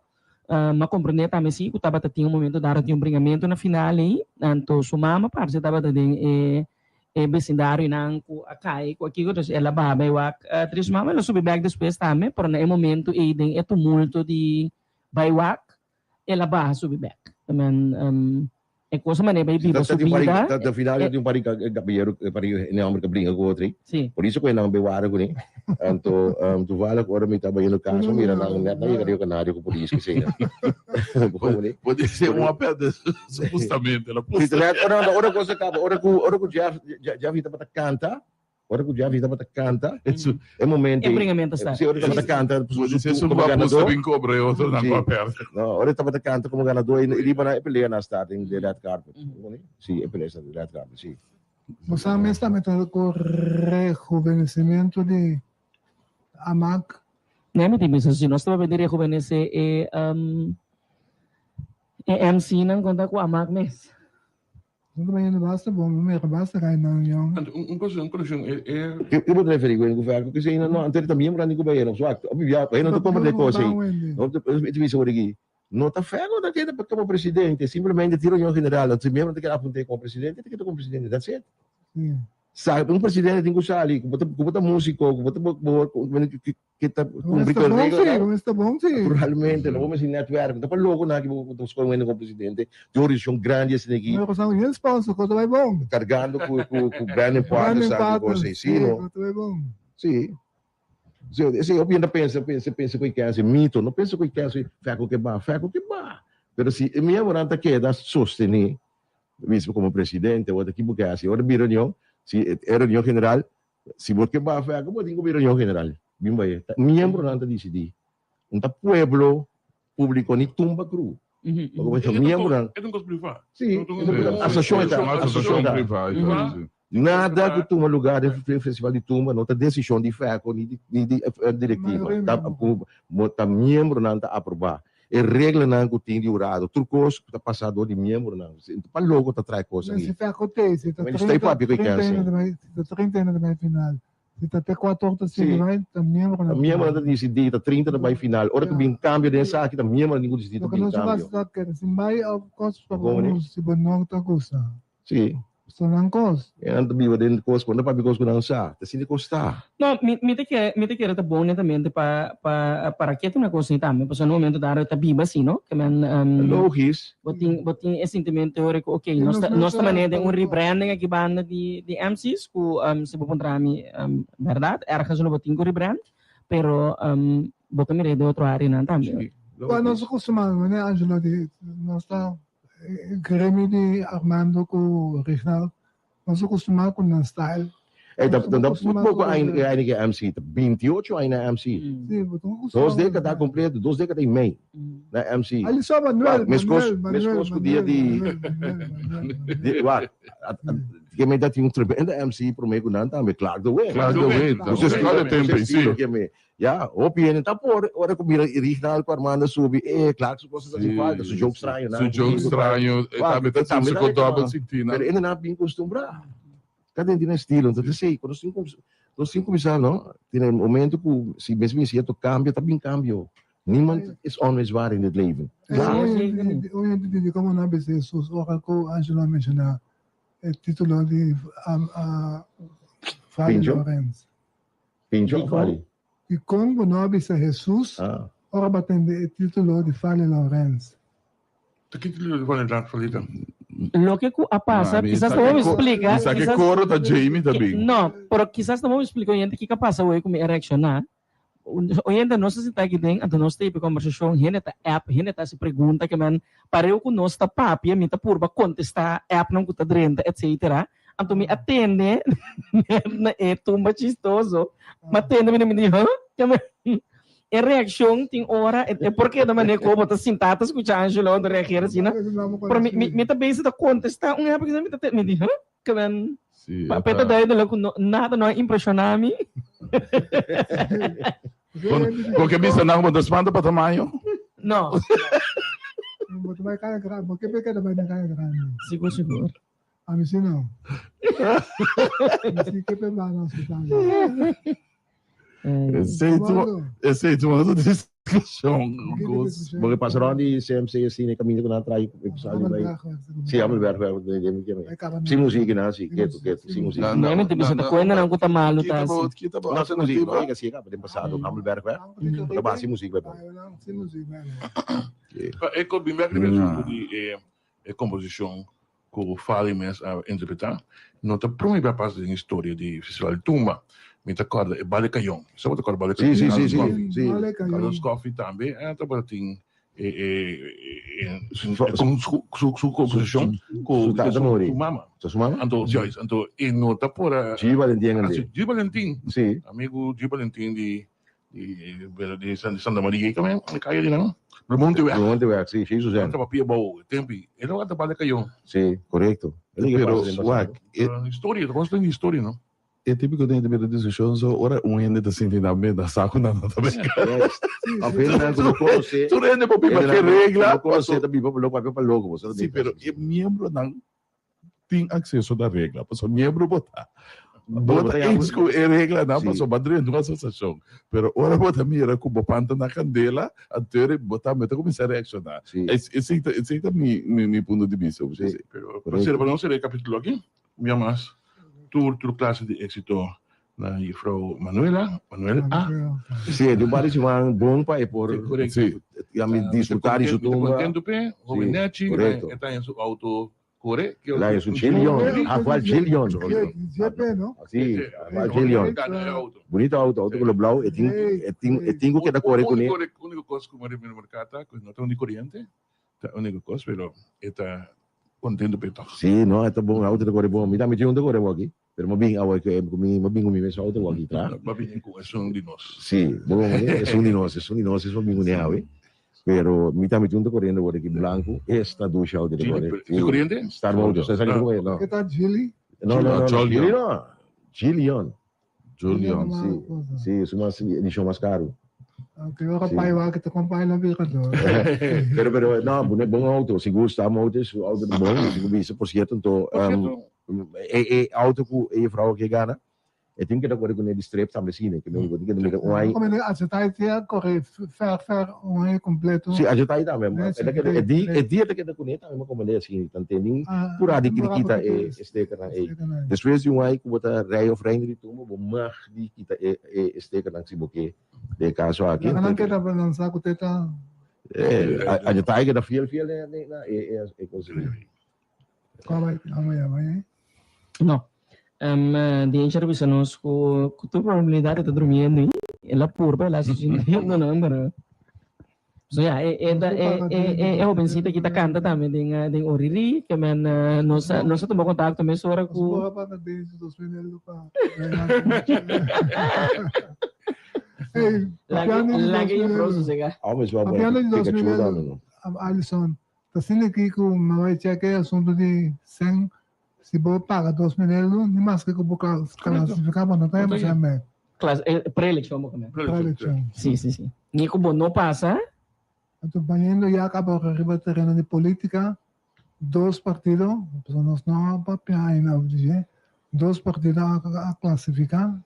S2: ma comprende também sim que estava tendo momento dar de bringamento na final aí, então sumama parte estava dando vecindário não acai com aquilo que ela baba e wak três mama ela subi back depois também por no momento e tem tumulto de baiwak ela barra subi back também é coisa maneira bem viva subida
S5: da final de pari gabiero pari não me brinca com outro
S2: sim
S5: por isso que eu não bewara com ele então tu vale agora me estava indo caso mira não neta aí que canário com polícia que seja
S3: Pode ser uma pedra, supostamente.
S5: Ora coisa acaba, ora que já vi para canta, é momento.
S2: É bringamento está.
S5: Se ora que canta,
S3: Pode ser só uma música bem cobre, outra não para
S5: não, ora estava canta como ganador e ele vai pelear na starting de red carpet. Sim, é pelear de red carpet, sim.
S1: Você está metendo com rejuvenescimento de AMAC.
S2: Não me diz assim, nós estamos vendo rejuvenescer MC não conta com a AMAC mesmo.
S1: Não também não basta bom, não basta cair não yang.
S4: Conclusão é...
S5: Eu vou referir com o governo, porque se não, antes também eu não governo, só que eu não estou como coisa aí. Não te visto aqui. Não está ferro da queda para como presidente, simplesmente tira o general, se mesmo tem que apontar como presidente, tem que ter como presidente, that's it. Sabe, presidente tem que usar ali, com músico, que está cumprindo a regra.
S1: Está bom, sim.
S5: Realmente, não vamos em network, está para louco na que vamos escolher como presidente, de origem grande assim aqui.
S1: Mas você não sponsor, quanto vai bom.
S5: Carregando com grande parte, sabe, você, sim,
S1: quanto vai bom.
S5: Sim. Se eu penso que é mito, não penso que é feco que ba. Pero se minha moranta queda sostener, mesmo como presidente, ou daqui porque assim, ora reunião, se é reunião general, se porque ba feco, pode ir reunião general. Bem vai, minha moranta decidir. Pueblo público ni tumba cru. Minha moranta.
S4: É um coisa privada.
S5: Sim, associação
S3: privada.
S5: Nada que toma lugar do festival de tumba, não tem decisão de FECO, nem de diretiva. Está membro não está aprovar. E regra não que tem de urado. Turcos está passado de membro não. Para logo está traz coisa
S1: aí. Se FECO tem, se está
S5: 30
S1: anos da final. Se está até 14 se vai, está membro não.
S5: Membro não decide, está 30 da vai final. Ora que vem cambio dessa aqui, está membro não decide
S1: está bem cambio. Se vai ao costo para o se não está custa.
S5: Sim.
S1: Só não costa.
S5: Não biwa din cost quando para cost não sa. Tá sini costa.
S2: Não, me te quer tá bom também para que tem uma coisa também, porque no momento da tá biba assim, não? Que man
S5: logis.
S2: Botin esse sentimento teórico, ok, nós também tem rebranding aqui banda de MCs ku se bom para mim, verdade? Ergens no botin com rebrand, pero botam de outro área não também.
S1: Quando nós acostumamos, né, Angelo, nós está Grêmio de Armando com Reginaldo, nós acostumamos com o style.
S5: Pouco ainda MC, 28 ainda MC. 2 décadas completo, 2 décadas e meio. na MC.
S1: Ali só Manuel,
S5: Mescos ko dia di wag. Kami dati yung tremenda MC pro me kunan ta me Clark the Way.
S3: Clark the Way.
S4: Você escolhe
S3: tempo, sim.
S5: Ja, opien tá por ora ko mira original para manda subi Clark supposed to
S3: Sim.
S5: fazer su jogo estranho, né?
S3: Su jogo estranho,
S5: Wag,
S3: também tá
S5: também
S3: com
S5: tá
S3: double
S5: igual.
S3: cintina.
S5: Pero ainda não bem acostumbrado. Cada dia na estilo, então sei, quando nós começar, não? Tem um momento que se mesmo se cambia, tá bem cambio. Niemand is always waar in het leven.
S1: Hindi ko muna business, oral ko, Angelo mencionar, titulo di Fali
S5: Pincho?
S1: Lorenz.
S5: Pincho,
S2: Ikaw?
S5: fali.
S1: E como nome sa Jesus,
S5: Ah,
S1: ora batende titulo di Fali Lorenz.
S4: Takitilo van het laat verleden.
S2: Lo que pasa, quizás no me explica.
S3: Isa que coro tá Jamie também.
S2: No, pero quizás no me explica oyente que pasa hoy com a reação, né? Oyente não se está aqui dentro, então nós temos conversação, gente tá app, gente tá se pergunta que man, pareu com nós tá papi, a mim tá purba contestar app não custa drenta, etc. Então me atende, é tumba chistoso, me atende me diz, hã? É reação tem hora, é porque da maneira como tá sentado escutando Angelo de reagir assim, né? Pero me tá bem se tá contestar, app que me diz, hã? Que man,
S3: Sim,
S2: papeta daí nada não impressiona me.
S3: Qualquer bisa na mo das manda pa tamanho.
S2: Não,
S1: Mas vai kaya grande, porque vai kaya kaya grande.
S2: seguro.
S1: A mim sim não. Sim que pela na hospital.
S3: Esse tu manda discussão.
S5: Mga pasaron di CMC sini kami ko na try episode ba. Si Amel Berber de kami. Si musika na si keto si musika.
S2: Não, não tem bisa da coisa não custa malo tá.
S3: Kita ba?
S5: Nasa musika ba kasi ka pwede pasado Amel Berber. Wala ba si musika ba?
S1: Sim, música.
S4: Ik kom bij mij die composição que o Fali mes a interpretar. Não tá pronto para passar em história de festival de Tumba. Me tá corda é Balecayong. Só vou tocar Balecayong.
S5: Si.
S4: Carlos Coffee também. Tá para tem su composição com o mama.
S5: Sa sumama?
S4: Anto Joyce, anto nota por
S5: Si Valentin nga.
S4: G. Valentin,
S5: Si.
S4: amigo G. Valentin de Santa Maria, também kaya din ano. Remonte we.
S5: Monte Wax, si Suzanne.
S4: Ata papia bau, tempi. Elo ata Balecayong.
S5: Si, correcto.
S3: Pero wag,
S4: História, consta de história, não?
S3: é típico dentro da discussão, so ora gente tá sentindo a medo, saco na também.
S5: Apenas não conhece.
S3: Tu rende po pipa que regla.
S5: Não conhece também para logo.
S3: Sim, pero é membro não tem acesso da regra, passo membro botar. Bota isso é regra não, passo badre numa associação. Pero ora bota mira com bopanta na candela, até botar meta começar a reaccionar. Esse é mi ponto de vista, você sei.
S4: Pero para não ser capítulo aqui, minha mas tu classe de éxito na Frau Manuela A.
S5: Sim, do parece um bom pai por
S3: Sim.
S5: me disfrutar isso tudo.
S4: Contento pe, Robinetti, está em seu auto core, que
S5: Lá é um Gillion, Rafael Gillion.
S1: GP, não?
S5: Sim, Rafael Gillion. Bonito auto color blau, e tenho que dar core com ele.
S4: O único coisa que eu me mercata, que não tem de corrente, o único coisa, pero está contento pe tá.
S5: Sim, não, é bom auto de core bom. Me dá me tinha de core aqui. Pero mabing away ko mabing umimes auto wagi tra.
S4: Mabing ko asung dinos.
S5: Sí, bom, es un dinos, es mabing uniawe. Pero mita me junto correndo agora aqui branco, esta do chão de agora.
S4: De corrente?
S5: Star Motors, essa aqui não.
S1: Que tá Gili?
S5: Não, Gillion.
S3: Julian.
S5: Sim, isso mas edição mais caro.
S1: Okay, ora paiwa kita compile na bika do.
S5: Pero não, bom auto, seguro Star Motors, auto bom, seguro isso por certo então auto ku e vrouw que gana e tem que dar com ele strip também sim que não tem que dar um aí
S1: Como a gente tá corre fer um completo.
S5: sim a gente tá aí também é dia que dar com ele também como ele assim tanto tem por aí que kita sticker na aí depois de um aí que botar rei of rain de tudo bom mar de kita sticker na se boque de caso aqui
S1: Não queda para lançar com teta.
S5: a gente tá aí que da fiel é coisa
S1: Como é?
S2: Não. De entrevista nos com tu probabilidade de dormir aí, ela purba ela se não, pero so é o benzita que tá canta também tem oriri que man nós tomamos contato também sobre
S1: Suara pa na desde 2000 pa. Hey,
S2: Lagi yung process ka.
S5: Always wel
S1: Papiano di
S5: Pikachu
S1: 2000
S5: dan, no?
S1: Alisson. Tapos hindi ko mawai-check assunto de Sen. Se vou pagar 2 milhões, nem mais que eu vou classificar, mas não tem mais também.
S2: Pre-election mo kami.
S1: Preleção.
S2: Si. Hindi ko no pasa.
S1: Então, banhando já acabou a riba terreno de política, 2 partidos, nós não papiar ainda, 2 partidos a classificar,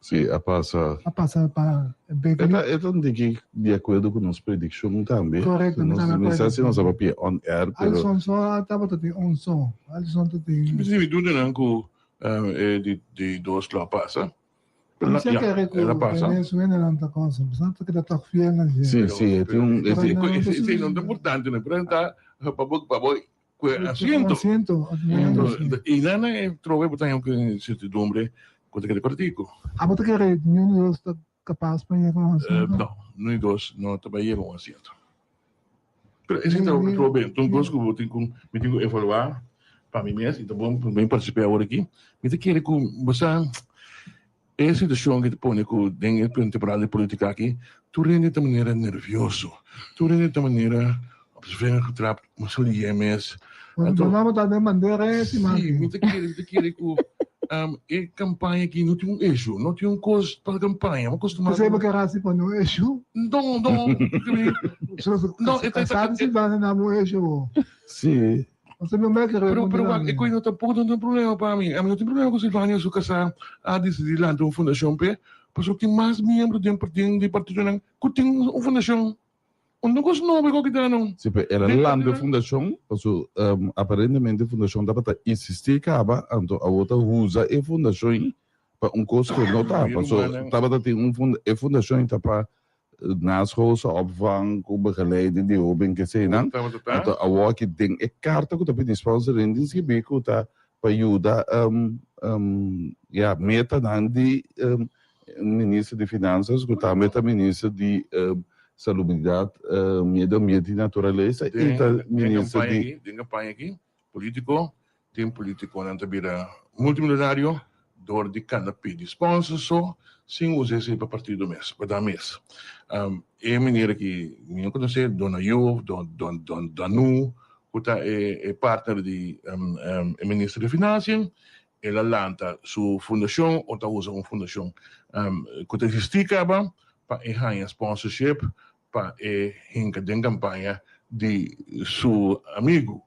S3: Sim, a passar.
S1: a passar para Beckley.
S3: Eu não digo de acordo com nossa prediction também.
S1: Correto,
S3: Nós não sabemos se papel on air, pero
S1: Alisson só estava tudo um som. Alisson tudo tem.
S4: Mas we doen dan ko die doorslag passen.
S1: Não sei que é
S4: ela passa.
S1: Venezuela não está com isso, portanto que está fiel na gente.
S3: sim, sim, tem um
S4: Esse não é importante, né? Para boy asiento.
S1: Asiento.
S4: E nada é trove botar um certidumbre quanto que é partido.
S1: Ah, mas que é nenhum está capaz para ir com isso.
S4: Não, não é dois, não trabalhei com asiento. Pero esse trove, então gosto que eu tenho que evaluar para mim mesmo, então bem participar agora aqui. Me querer com você essa situação que te põe com dentro temporada de política aqui, tu rende de maneira nervioso, tu rende de maneira observando que trap, mas o IMS.
S1: Então vamos dar de bandeira esse mano.
S4: Sim, me querer com a campanha aqui não tem eixo, não tem custo para a campanha, mas costuma.
S1: Você vai querer se pôr no eixo?
S4: Não,
S1: Sabe se vai na no eixo?
S3: sim.
S1: Você não vai querer.
S4: Pero ik weet dat er não tem problema para mim. Eu não tenho problema com Silvânia se casar a decidir lá de uma fundação P, mas o que mais membros de partido não, que tem uma fundação. Onde gosto não vai qualquer não.
S3: Sim, era lá da fundação, also aparentemente a fundação dava para insistir que a outra usa a fundação para custo que não tá, tava da tem a fundação tá para naschoolse opvang, begeleiding die hobing kasi nang ato awaki ding karta ko tapi sponsor in this gibi ko ta payuda meta nandi ministro de finanças ko ta meta ministro de salubridade medio ambiente e natureza e ta ministro de
S4: campanha aqui político tem político não tabira multimilionário door die canapé de sponsors so sim usa esse para partido mês para dar mês e maneira que minha conhecer Dona Yu Donu que é partner de ministro de finanças ela lança sua fundação ou tá usa uma fundação que existe para ganhar sponsorship para hinca de campanha de seu amigo.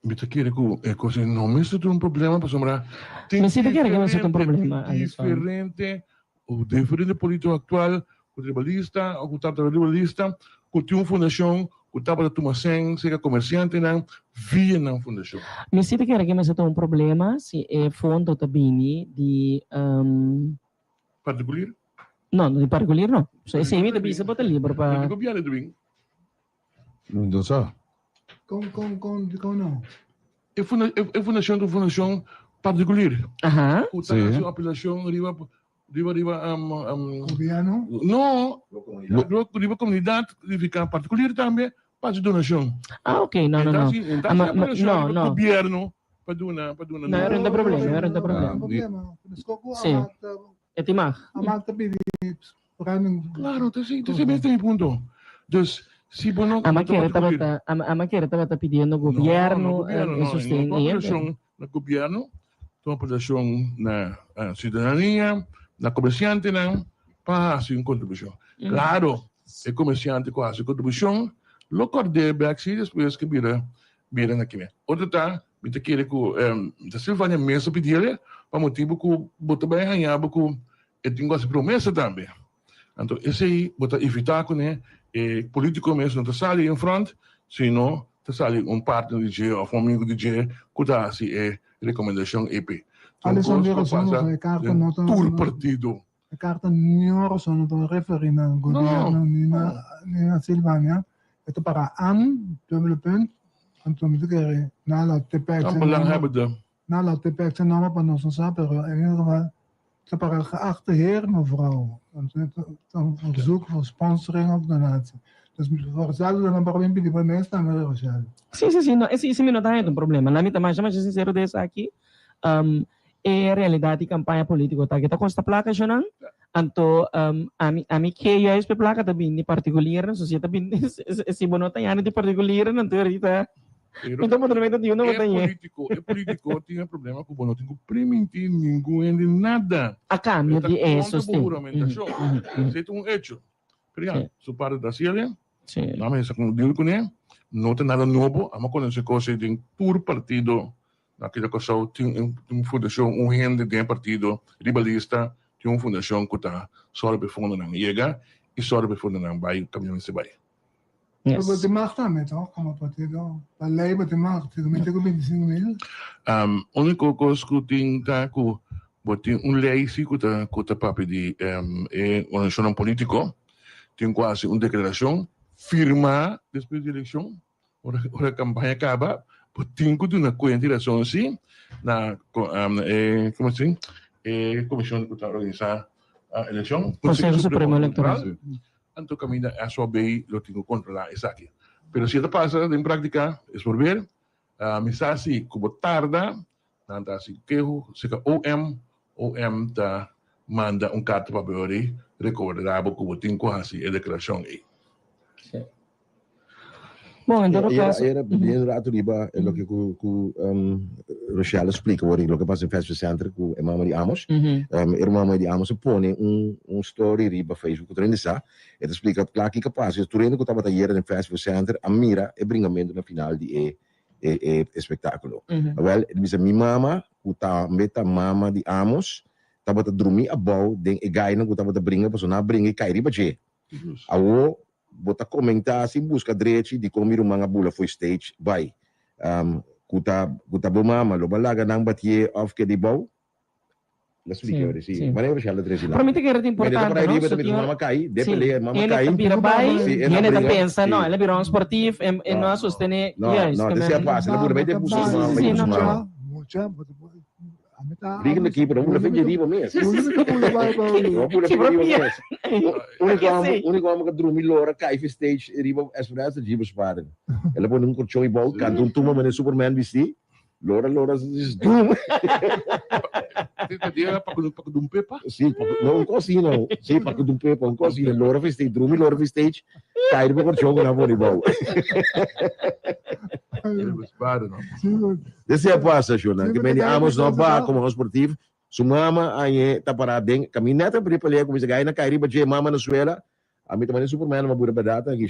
S4: Me querer que coisa não me se um problema para sombrar.
S2: Mas se quer que não seja um problema,
S4: diferente político atual, o tribalista, o tribalista, que tem uma fundação, que está para tomar sem, seja comerciante não, via na fundação.
S2: Mas se quer que não seja um problema, se é fundo também de
S4: particular?
S2: Não, de particular não. Se é me também se bota livre para.
S4: O governo também.
S3: não só.
S1: Com não.
S4: É fundação particular.
S2: Aham.
S4: O tá a sua apelação riba
S1: Governo?
S4: não, riba comunidade ficar particular também para donação.
S2: Ah, ok, não.
S4: Não. Governo para donar.
S2: Não era problema. Sim. É timar.
S1: A Marta pediu para
S4: Claro, esse mesmo tem ponto. Dus, se bono
S2: A maquera estava pedindo ao governo
S4: sustento no governo, a população na cidadania, na comerciante não, para fazer uma contribuição. Claro, o comerciante com a sua contribuição, lo corre back depois que vira aqui. Outra tá, me te querer que a Silvânia mesmo pedir para motivo que botar bem ganhar, porque tem as promessas também. Então, esse aí, botar evitar que político mesmo não está ali em frente, senão está ali partner de G ou amigo de G, que dá assim recomendação EP.
S1: Alisson de Rossano, a carta não está.
S4: Todo partido.
S1: A carta não Rossano não refere ao governo nem na Silvânia. É para dubbele punt. Então, me dizer, na la TPX.
S4: Een belanghebbende.
S1: Na la TPX não é para nós não saber, in ieder geval. Het para geachte heer, mevrouw. Dan verzoek voor sponsoring of donatie. Dus voor hetzelfde dan waarom die bij mij staan met Rochelle.
S2: Sim, não. Esse me não tá um problema. Na minha também, mas sincero desse aqui, realidad di campanya politiko. Ta kita costa placa siya nang, anto ami kaya is pe placa tabi ni partikuliran, so siya tabi si bonota yan di partikuliran, anto rita.
S4: Pero
S2: Então, moderamente, eu não tenho.
S4: é político, tinha problema com o bono, tinha permitir ninguém de nada.
S2: A cambio de
S4: Está
S2: eso,
S4: contra a juramentação. Isso é um hecho. Pero su parte da Síria,
S2: Sí.
S4: na mesa com o deal com ele, não tem nada novo, a uma coisa que tem por partido, naquela coisa, tem uma fundação, gente de partido ribalista, tem uma fundação que está só para fundo na Iega e só para fundo na Bahia, caminhão se vai.
S2: Yes.
S1: בדימח תאמת, כמה פרטידו. בלעי בדימח, תגמתי גובין 25,000.
S4: Único coisa que tem tá com botin lei se que tá papi de organização político tem quase uma declaração firma depois da eleição a campanha acaba botin que uma coentilação sim na como assim comissão que está organizar a eleição
S2: Conselho Supremo Eleitoral.
S4: Anto camina a sua bem lo tenho controlar isso aqui pero se passa em prática é por ver mensagem como tarda nanta si quejo se ka OM ta manda carta para Beori recordável como tem quase a declaração aí.
S2: Bom, em todo caso,
S5: Era bem rato riba é o que Rochelle explica o que passa em Festival Center com a mama de Amos. A mama de Amos põe story riba Facebook trein sa e explica claro que passa tu rende que estava taller em Festival Center a mira e bringamento na final de espetáculo. Well, bisa mi mama kuta meta mama di Amos tava ta dormir a bau den e gai na kuta ta bringa paso na bringa kai riba je. Awo bota comentar assim busca direito de como o mga bula foi stage by kuta bo mama lo balaga nang batie of que di bau. La explica ora sì. Ma ne facciamo tre sila.
S2: prometo que era importante,
S5: Para
S2: no?
S5: riba
S2: So,
S5: também mama kai, de
S2: Sim.
S5: pele mama
S2: Ele
S5: kai.
S2: vira bai,
S5: Sim,
S2: ele
S5: ela
S2: da
S5: briga,
S2: pensa,
S5: sim.
S2: no, ele virou um sportivo, e não sustene,
S5: No,
S2: yes,
S5: no,
S2: também.
S5: desse passa, la pure mete puso
S2: Sì,
S5: mama,
S2: sì,
S5: puso
S2: no,
S5: mama.
S1: Mucha, a metà.
S5: Briga daqui, pero não fez riba mesmo. Não pure
S2: Que
S5: fez riba
S2: propria.
S5: mesmo. Único homem que dorme lora cai fi stage riba expressa de riba sparen. Ela põe um colchão e bol, canta tuma mas Superman vesti. Lora diz dum.
S4: Dia para dumpe pa.
S5: Sim, não così não. Sim, para que dumpe pa, così lora fi stage, dorme lora fi stage. Cai riba colchão na boli bol. Desse é passa, Jona. Que bem amos no bar como esportivo. Su mama aí tá parada, caminhata para ele como se gai na cai riba de mama na suela. A mim também Superman uma bura pedata que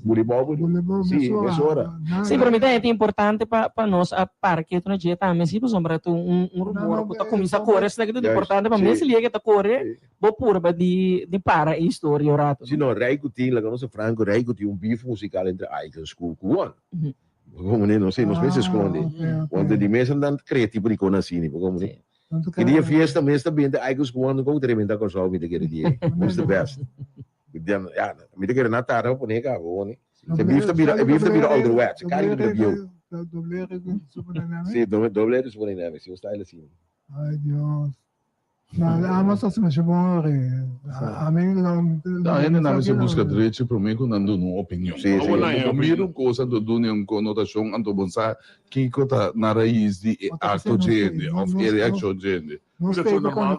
S5: boli bol. Sim, é hora.
S2: Sim, para mim é importante para nós a parque tu na dia também se sombra tu rumor que tá começa a correr isso daqui é importante para mim se liga tá correr vou pura de para a história o rato.
S5: Sim, não, Raico tinha lá nosso Franco Raico tinha bife musical entre Icon School com como não sei, nos meses esconde. Onde de mês andando criativo de cona assim, como que dia fiesta mês também de Icon School não com tremenda coisa ao meio daquele dia. It's the best. Dan ja, meio daquele Natal eu ponei cá, né? Se bife também all the way, se cai do bio. Sim, doble de super dinâmico, se o style assim.
S1: Ai, Deus. Na Amazon se mexe bom, a mim não.
S3: Não, ainda não se busca direito para mim quando ando numa opinião.
S5: Sim, sim.
S3: A primeira coisa do dunia uma conotação ando pensar que está na raiz de acto gente, of reaction gente.
S1: Não sei como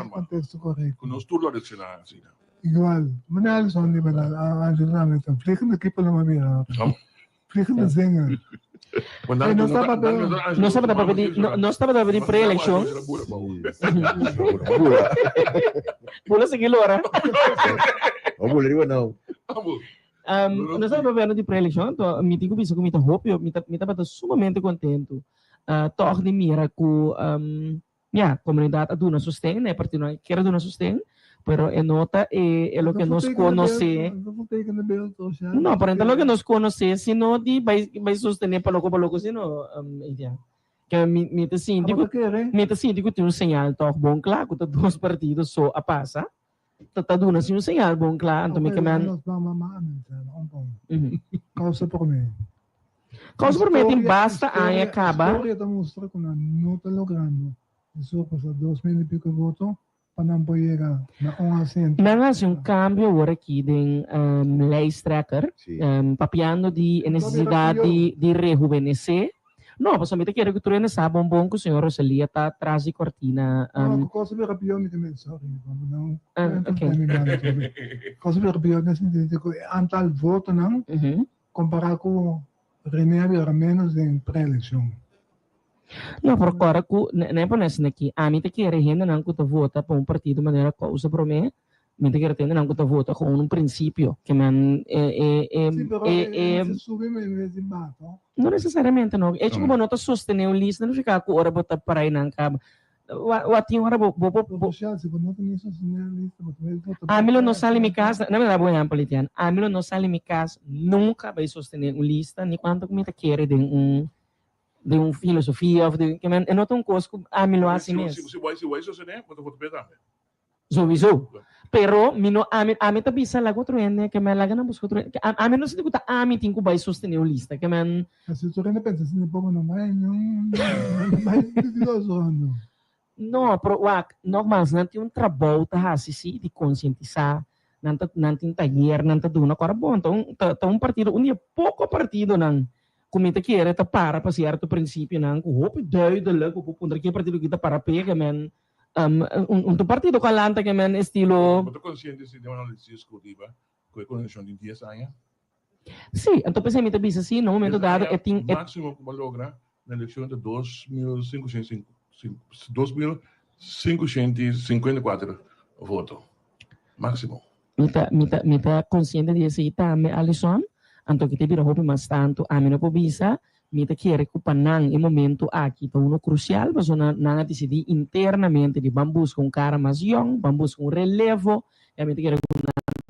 S1: contexto correto.
S4: Com os turnos adicionais assim.
S1: Igual, manal son di ba na ang dynamic ang flicken the people na mamira. Flicken the singer.
S2: Não estava a pedir pré-eleição. Pula seguir ora.
S5: Vamos ler não.
S2: Não estava vendo de pré-eleição, então me digo isso, me hope, me estava sumamente contente. Toch de mira com a comunidade aduna sustém, né, partido que era aduna sustém. Pero en nota lo que nos conoce. No, pero entonces lo que nos conoce, si no, vai sostener para loco, si no, que me te síndico tem um sinal, então, bom, claro, que dois partidos só a passa, tá dando assim um sinal, bom, claro, então, que man.
S1: Causa por mim.
S2: Causa por mim, tem basta, aí acaba.
S1: A história demonstra que não está logrando. Isso, por 2,000 e pico votos.
S2: Nangasi um cambio agora aqui de lijsttrekker, papiando de necessidade de rejuvenescer, No, pues a mí te quiero que tú eres esa bombón que o senhor Rosalia está atrás de cortina.
S1: Não, cosa per rapidão me também, sorry. Não,
S2: Ok.
S1: Cosa per rapidão nesse sentido, antal voto não, comparar com René era menos em pré-eleição.
S2: No, pero agora, nem por nessa aqui, a mim te quero ainda não que tu vota para partido de maneira causa para mim, me te quero ainda não que tu vota com princípio, que man
S1: Sim, pero se sube me desembata.
S2: não necessariamente não. É tipo não tá sostener o lista, não ficar com hora botar para aí não cabo. O tinha hora
S1: Se não tem isso,
S2: Amilo não sai em casa, não me dá bom exemplo, Litian. Amilo não sai em casa, nunca vai sostener o lista, nem quanto que me te quer de filosofia, ou de que man, é não tão coisa que Amilo assim mesmo.
S4: Se vai sostener, quanto vou te pedir?
S2: Sowieso. Pero mino ami ta bisa lago truende que me laga na busco truende. Ami no se dikuta ami tinko vai sostener o lista que man.
S1: Se tu rende pensa se não não vai não.
S2: No, pero wak nogmaals nanti trabalho ta hasi de conscientizar, nanti taller, nanti duna agora bom, então partido dia pouco partido não comita que era para certo princípio não, que hope duidelijk op onder que partido que para pegar man. Partido calanta que man estilo.
S4: Você consciente se de uma análise exclusiva com a condição de 10 anos?
S2: Sim, então pensei me também assim, no momento dado é tem
S4: máximo que logra na eleição de 2.554 votos. Máximo.
S2: Mita consciente de esse também, Alisson, então que te vira roupa mais tanto, a minha pobisa, mita quer que panang em momento aqui, então uno crucial, mas não decidir internamente de vamos com um cara mais young, vamos com um relevo, e a mita quer que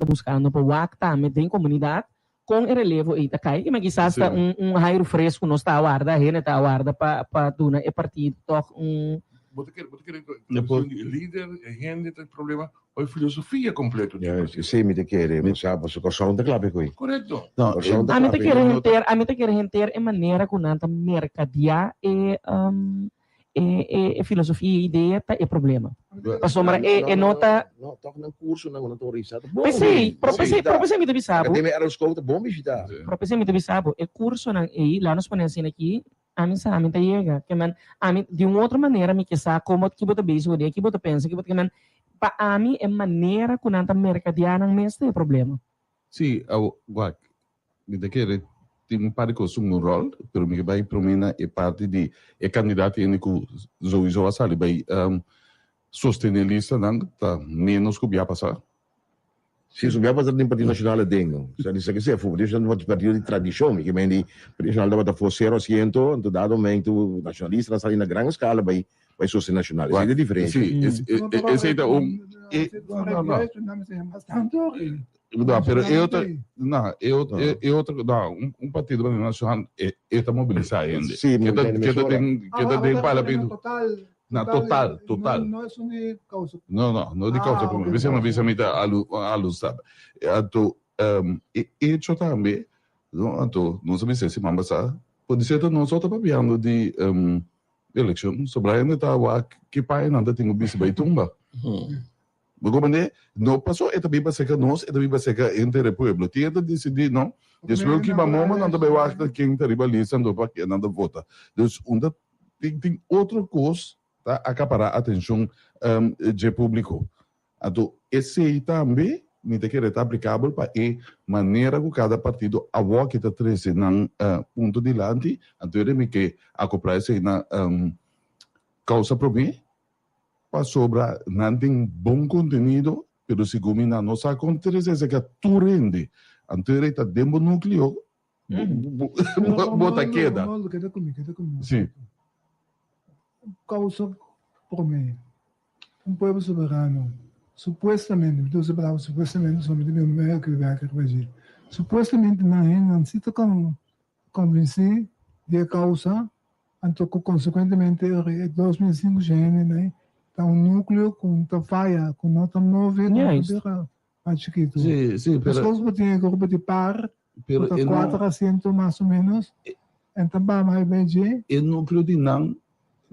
S2: buscando para o acta, tem comunidade, com o relevo e cai, mas quizás está raio fresco não está a guarda, a gente está a guarda para duna e partido toc
S4: Você quer líder, gente tem problema, ou filosofia completa.
S5: Sim, me te quer, mas sabe, você consegue de clave com.
S4: Correto.
S5: Não,
S2: a mim te quer renter é maneira que nanta mercadia e filosofia e ideia é problema. Passou é nota.
S5: Não, toca no curso não autorizado.
S2: Mas sim, propensamente me deve saber.
S5: Tem era escola bom visitar.
S2: Propensamente me deve saber. É curso não e lá nos ponemos aqui. A mim sabe, a chega, que man, a mim de uma outra maneira me que sabe como que você beijo o dia, que você pensa, que você man, para a mim é maneira que nanta mercadiana mesmo é problema.
S3: Sim, guac, me quer tem para que assumir um rol, pero me vai para mim é parte de candidato em que sowieso a sair vai sostener lista não tá menos que vai passar.
S5: Sim, subia para o Partido Nacional é dengo. Se diz que se for o partido de tradição, que vem de Partido Nacional da for 0%, então dado momento nacionalista sai na grande escala vai sostener nacional. Isso é diferente.
S3: Sim, esse é não, pero partido nacional está mobilizado ainda.
S5: Sim,
S3: que tem parlamento. Na total.
S1: Não é só de causa.
S3: Não é de causa. Você não vê se me dá a luz, sabe? Então, isso também, não sei se mamba sabe, pode ser que nós só estamos falando de eleição, sobre ainda está que pai ainda tem o bicho vai tumba. Porque não passou, é também para ser que nós, é também para ser que entre o povo, tinha que decidir, não? Desde que vamos, não também vai quem está rivalizando para quem não vota. Então, tem outra coisa tá acaparar a atenção de público. Então, esse aí também me tem que ser aplicável para a maneira que cada partido a que está trazendo na ponto de lante, então ele me quer acoplar isso na causa para mim, para sobrar, não tem bom conteúdo, pero se combina nossa acontece que tu rende, então ele está dentro do núcleo, bota queda. Sim.
S1: Causa por mim. Povo soberano, supostamente, estou separado, supostamente, somente meu meio que vai Brasil. Supostamente, não se está convencido de causa, então, consequentemente, 2005 né? Está núcleo com falha, com nota 9, mais chiquito.
S3: Sim,
S1: pero... As coisas têm grupo de par, 400 mais ou menos, então, mais bem.
S3: E núcleo de não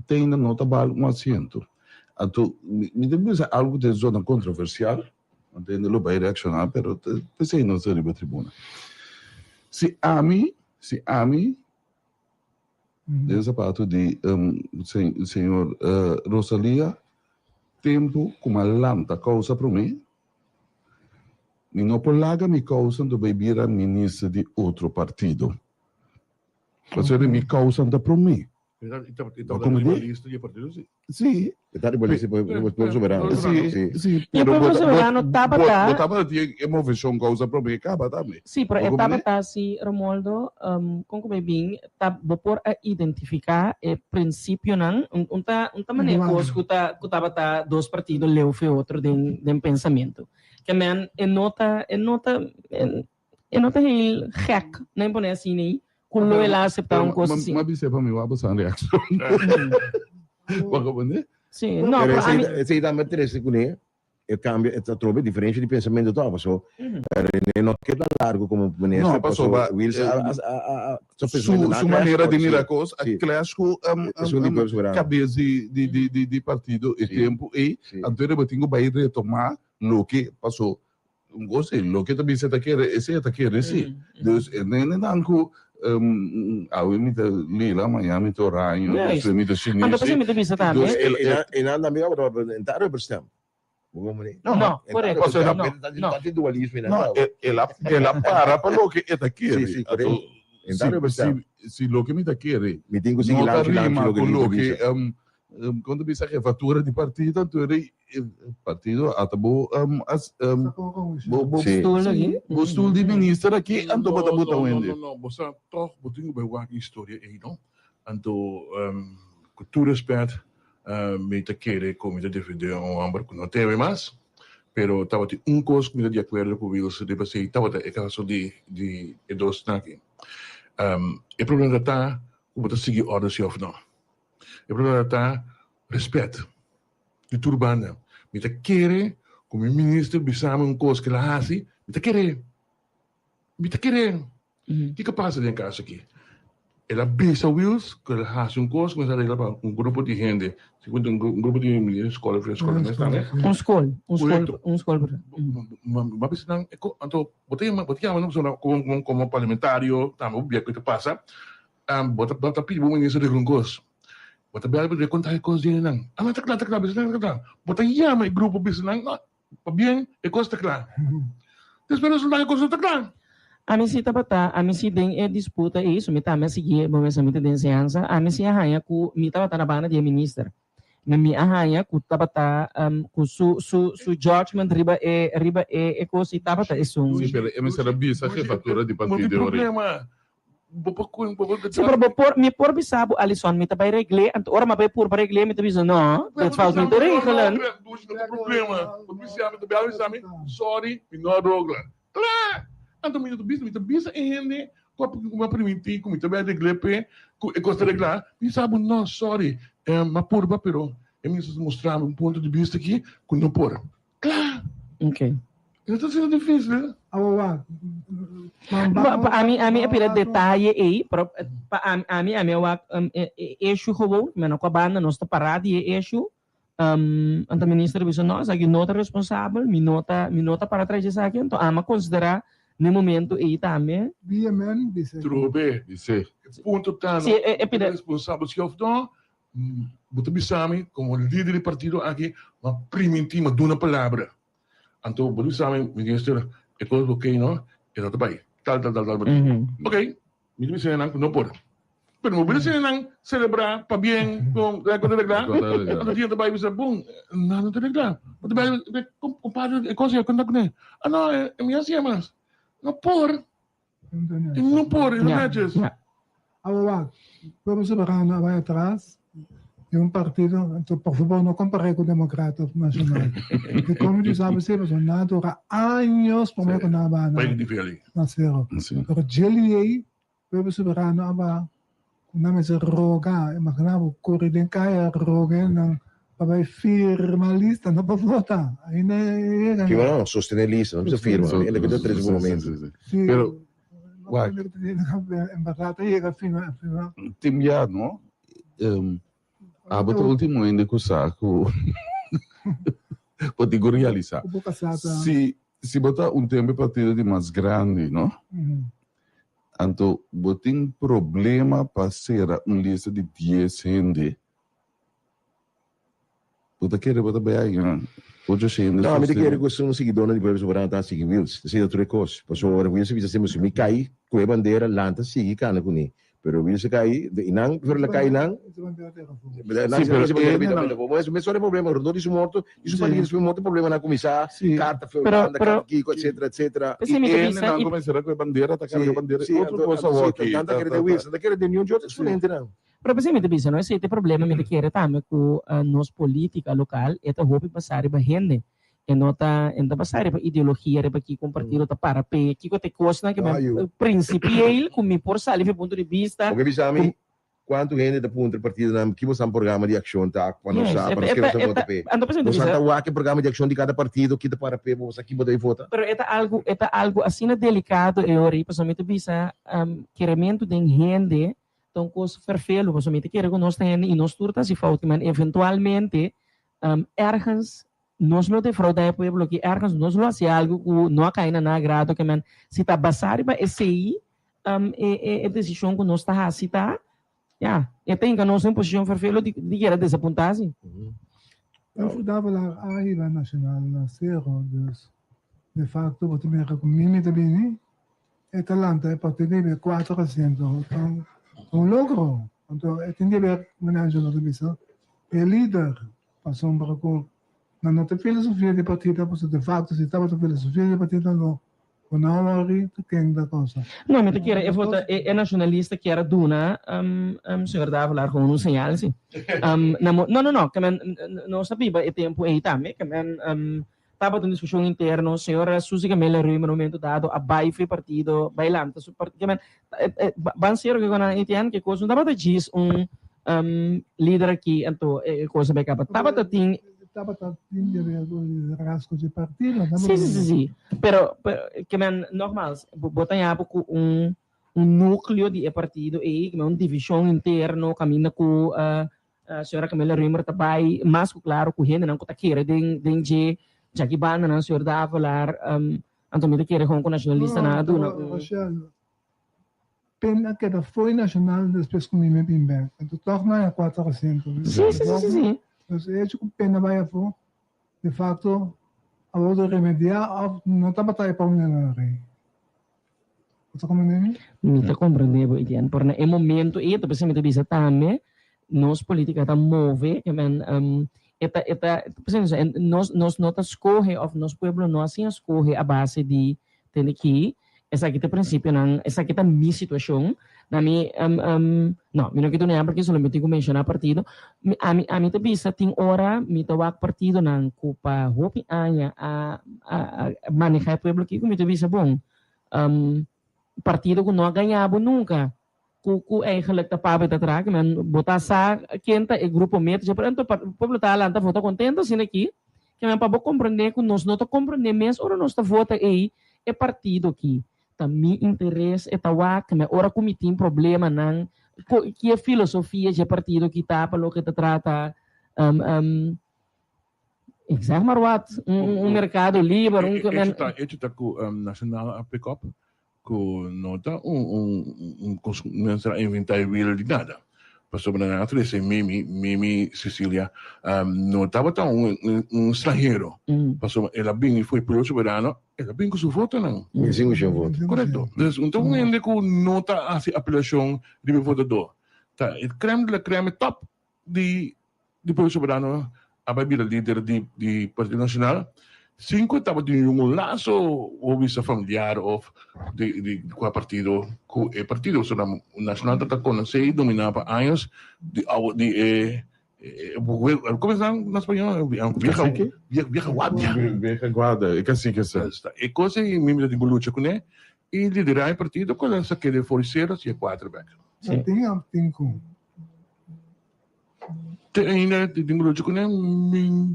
S3: tem na nota bala um assento. Então, me deve algo de zona controversial, entende? Lo vai reaccionar, pero pensei não seria a tribuna. Se a mim de sapato de senhor Rosalia, tempo como a lanta causa para mim, e não por lá me causa do beber a ministra de outro partido. Você me causa da para mim.
S4: Então,
S3: Como
S4: uma
S3: diz?
S4: lista de partidos, sim.
S3: Sim,
S5: Está de polícia para o povo soberano.
S3: sim,
S5: Sim.
S3: sim.
S2: E o povo soberano tabata.
S3: Botava é uma versão causa para mim, acaba também.
S2: Sim, pero
S3: Como
S2: etapa
S3: né?
S2: tá si Romualdo, kung bem tá por a identificar e princípio nan unta maneira
S1: Claro.
S2: cos que tá dois partidos leu fe outro den pensamento. Que men enota heel gek, nem pone assim nem kulo ela aceitar coisa assim.
S3: Mas você para mim vai passar reação. Como né?
S2: Sim, não,
S5: Pero
S2: para mim.
S5: esse aí também interessa com ele. Eu cambio, eu trovo diferente de pensamento do pessoa. Não queda largo como ministro.
S3: Não, passou, sua maneira de mirar coisas,
S5: Sim.
S3: clássico, cabeça de partido e
S5: Sim.
S3: tempo, e então eu tenho que retomar o que passou. Gostei, o que também você está querendo, sim. Então, nem eu me lila, Miami, Toranho, eu me chinês.
S2: Anda para me visa também.
S5: E nada melhor para representar.
S2: Não, correto. Não.
S5: Está de dualismo.
S3: Não, ela para o que está querendo.
S5: Sim, correto.
S3: Se o que me está querendo,
S5: Me tenho que
S3: não
S5: seguir lá
S3: está rima com o
S5: que
S3: que quando bisa a refatura de partido, então o partido acabou
S5: Sim.
S2: Stoel lagi.
S3: gostou de ministro aqui, então bota onde.
S4: Não, você toch bedoel bij waar historie é, não? Então, com todo respeito, me te querer como te defender amber que não teve mais, pero estava de coisa que me de acordo com o se deve ser, estava de caso de dos aqui. O problema está como te seguir ordens ou não. O problema está respeito de turbana. Me te querer como ministro bisama coisa que ela hace, me te querer. O que passa dentro casa aqui? Ela bisa Wills, que ela faz coisa, mas ela leva grupo de gente, segundo grupo de meninas, escola, mas também.
S2: Escola.
S4: Mas bisa nang, então, botei como parlamentário, também o que passa, bota pedi o ministro de coisa. Bota bela de contar coisas de nang. Takla, bisa nang. Bota yama o grupo bisa nang, pa bien, coisa takla. Después não dá coisa takla.
S2: A mim se tabata, a mim se tem disputa isso, me também seguir, bom essa me tem ciência, a mim se arranha com me tabata na banda de ministra. Me arranha com tabata com su judgment riba coisa tabata isso.
S3: Sim, pero essa bisa a refatura de partido.
S4: Problema.
S2: Sim, pero me por bisabo Alison, me tabai regle, anto ora mabai por regle, me tabi no, that's false me to regelen.
S4: Problema. O bisamo do belo exame, sorry, me não rogla. Claro. Então, me bisa ende, como permitir, como também regle pe, costa reglar, bisabo não, sorry, mas porba pero, me mostrar ponto de vista aqui, que não por. Claro.
S2: Okay.
S4: Não está sendo difícil, né?
S1: Awawa.
S2: A mim é pela detalhe aí, a mim wa issue gewoon, mas não com a banda nós está parado e issue. Anta ministra bisa nós, aqui nota responsável, me nota para trás disso aqui, então ama considerar no momento aí também.
S1: BMN, bisa.
S4: Trobe,
S3: Isso.
S4: ponto tá
S2: Sim, é pela
S4: responsável se of não, botar bisami como líder do partido aqui, mas primitiva de uma palavra. Então, botar bisami, ministro, é coisa ok, não? É outra pai. Tal. Ok, me disse não pode. Pero mo bilis nang celebrar pa bien com a coisa reglar. Ano dia também bisa bom, não tem reglar. Mas também compadre, coisa que não né. Ano é minha sia mas. Não por, não por, não matches.
S1: Awawa. Vamos soberano vai atrás. De um partido, então, por favor, não compare com o Democrata Nacional. E como tu sabe, se você não dura anos para me contar
S4: Bem difícil.
S1: na zero.
S3: Sim.
S1: Pero Jelly, vamos soberano aba na mesa roga, imaginava correr den kaya roga ng pabay firmalista na pavota. Aí né,
S5: Que não, sostener lista, não precisa firma. Ele que deu três momentos.
S1: sim.
S3: Pero,
S1: Vai.
S3: Uai.
S1: Embarrata aí, fina.
S3: Timia, não? Abot o último ainda com o saco. Pode realizar.
S1: Ubo kasata.
S3: Se botar tempo partido de mais grande, não? Então, botem problema para ser uma lista de 10 gente. Você quer botar bem aí, né? Hoje eu sei,
S5: Não, a minha queria que um seguidor do Pueblo Soberano tá seguindo Wills. Isso é outra coisa. Porque o Wills visa ser me cair, com a bandeira, lanta, sigue, cana com ele. Pero Wills cai, não, ver la cai não. Mas só é problema, o isso morto, isso para isso foi muito problema na comissão, carta foi anda aqui, etc, etc.
S3: E ele não começará com a bandeira, atacar a bandeira, outra coisa aqui.
S5: Tanta querer de Wills, tanta querer de nenhum de outro exponente não.
S2: Pero precisamente bisa, no? Esse problema me querer também com nos política local, eta hope passar ba gente. E nota enda passar ba ideologia ba que compartilhar ta para pe que te costa que principial com me por salir do ponto de vista.
S5: O que bisa mi quanto gente da punta partido na que você programa de ação tá quando sabe para que você vota pe. Você tá o que programa de ação de cada partido que para pe você aqui botar e vota.
S2: Pero eta algo assim delicado e ori pessoalmente bisa queremento de gente então coisa perfeito, pessoalmente quero que nós tenhamos e nós turtas e falta, mas eventualmente ergens nós não defraudar o povo que ergens nós não fazemos algo que não cai na agrado que man se tá basado para esse aí é decisão que nós está se tá e tem que nós em posição perfeito de querer desapontar assim.
S1: Eu estava lá a nível nacional na Cerro, de facto, você me recomenda também, e Atalanta é partido de 4%, então logro. Então, eu tinha que ver manejo da missão. É líder, passou para com na nossa filosofia de partida, porque de facto, se estava na filosofia de partida, não. Não houve quem da coisa.
S2: Não, mas que é nacionalista que era Duna, senhor dava lá com um sinal, sim. Não, que não sabia o tempo aí também, que estava em discussão interna, a senhora Suzy Camila Rui, no momento dado, a Bai foi partido, bailanta, que van ser que quando entende que coisa, não estava diz líder aqui, então, coisa bem capaz.
S1: Estava de rasgo de partido.
S2: Sim. Pero que normal, botam um núcleo de partido e uma divisão interna, caminha com a senhora Camila Rui, também, mas claro, com gente não está querendo de já que banda não senhor dá falar então me querer com nacionalista na Duna.
S1: Pena que foi nacional depois com mim bem. Então torna a 400.
S2: Sim.
S1: Mas é que pena vai for de facto a outra remediar não está batalha para uma rei. Você compreende?
S2: Me está compreendendo bem, porque no momento e depois me bisa também nós política tá move que nós não escolhe ou nós pueblo não assim escolhe a base de ter que essa aqui é princípio não essa aqui é minha situação na minha não me não quero nem porque somente eu mencionar partido a mim te bisa tem hora me te wak partido não culpa hopi anya a manejar pueblo que me te bisa bom partido que não ganhava nunca ku eigenlijk ta pabe ta track men botar sa quenta e grupo meto já pronto o povo tá lá tá vota contento assim aqui que men para compreender que nós não tá compreender mesmo ora nós tá vota aí é partido aqui também interesse é tawa que men ora como tem problema não que a filosofia de partido que tá para o que tá trata exato marwat mercado livre
S4: tá com nacional a pick-up com nota inventário de nada. Passou para a natureza, Mimi Cecília, não estava tão estrangeiro. Passou, ela bem foi pelo soberano, ela bem com sua voto, não?
S5: Sim, com voto.
S4: Correto. Então, ainda com nota a apelação de votador. Tá, o creme top de pelo soberano, a Bíblia líder de Partido Nacional, 5 estava de laço ou visa familiar ou de qual partido o partido nacional está conhecido dominava anos como se chama na espanhol vieja guarda
S3: é que assim que
S4: é coisa e mesmo de luta com ele e liderar o partido com essa que de forceiros e quarterback
S1: tem com
S4: ainda tem luta com ele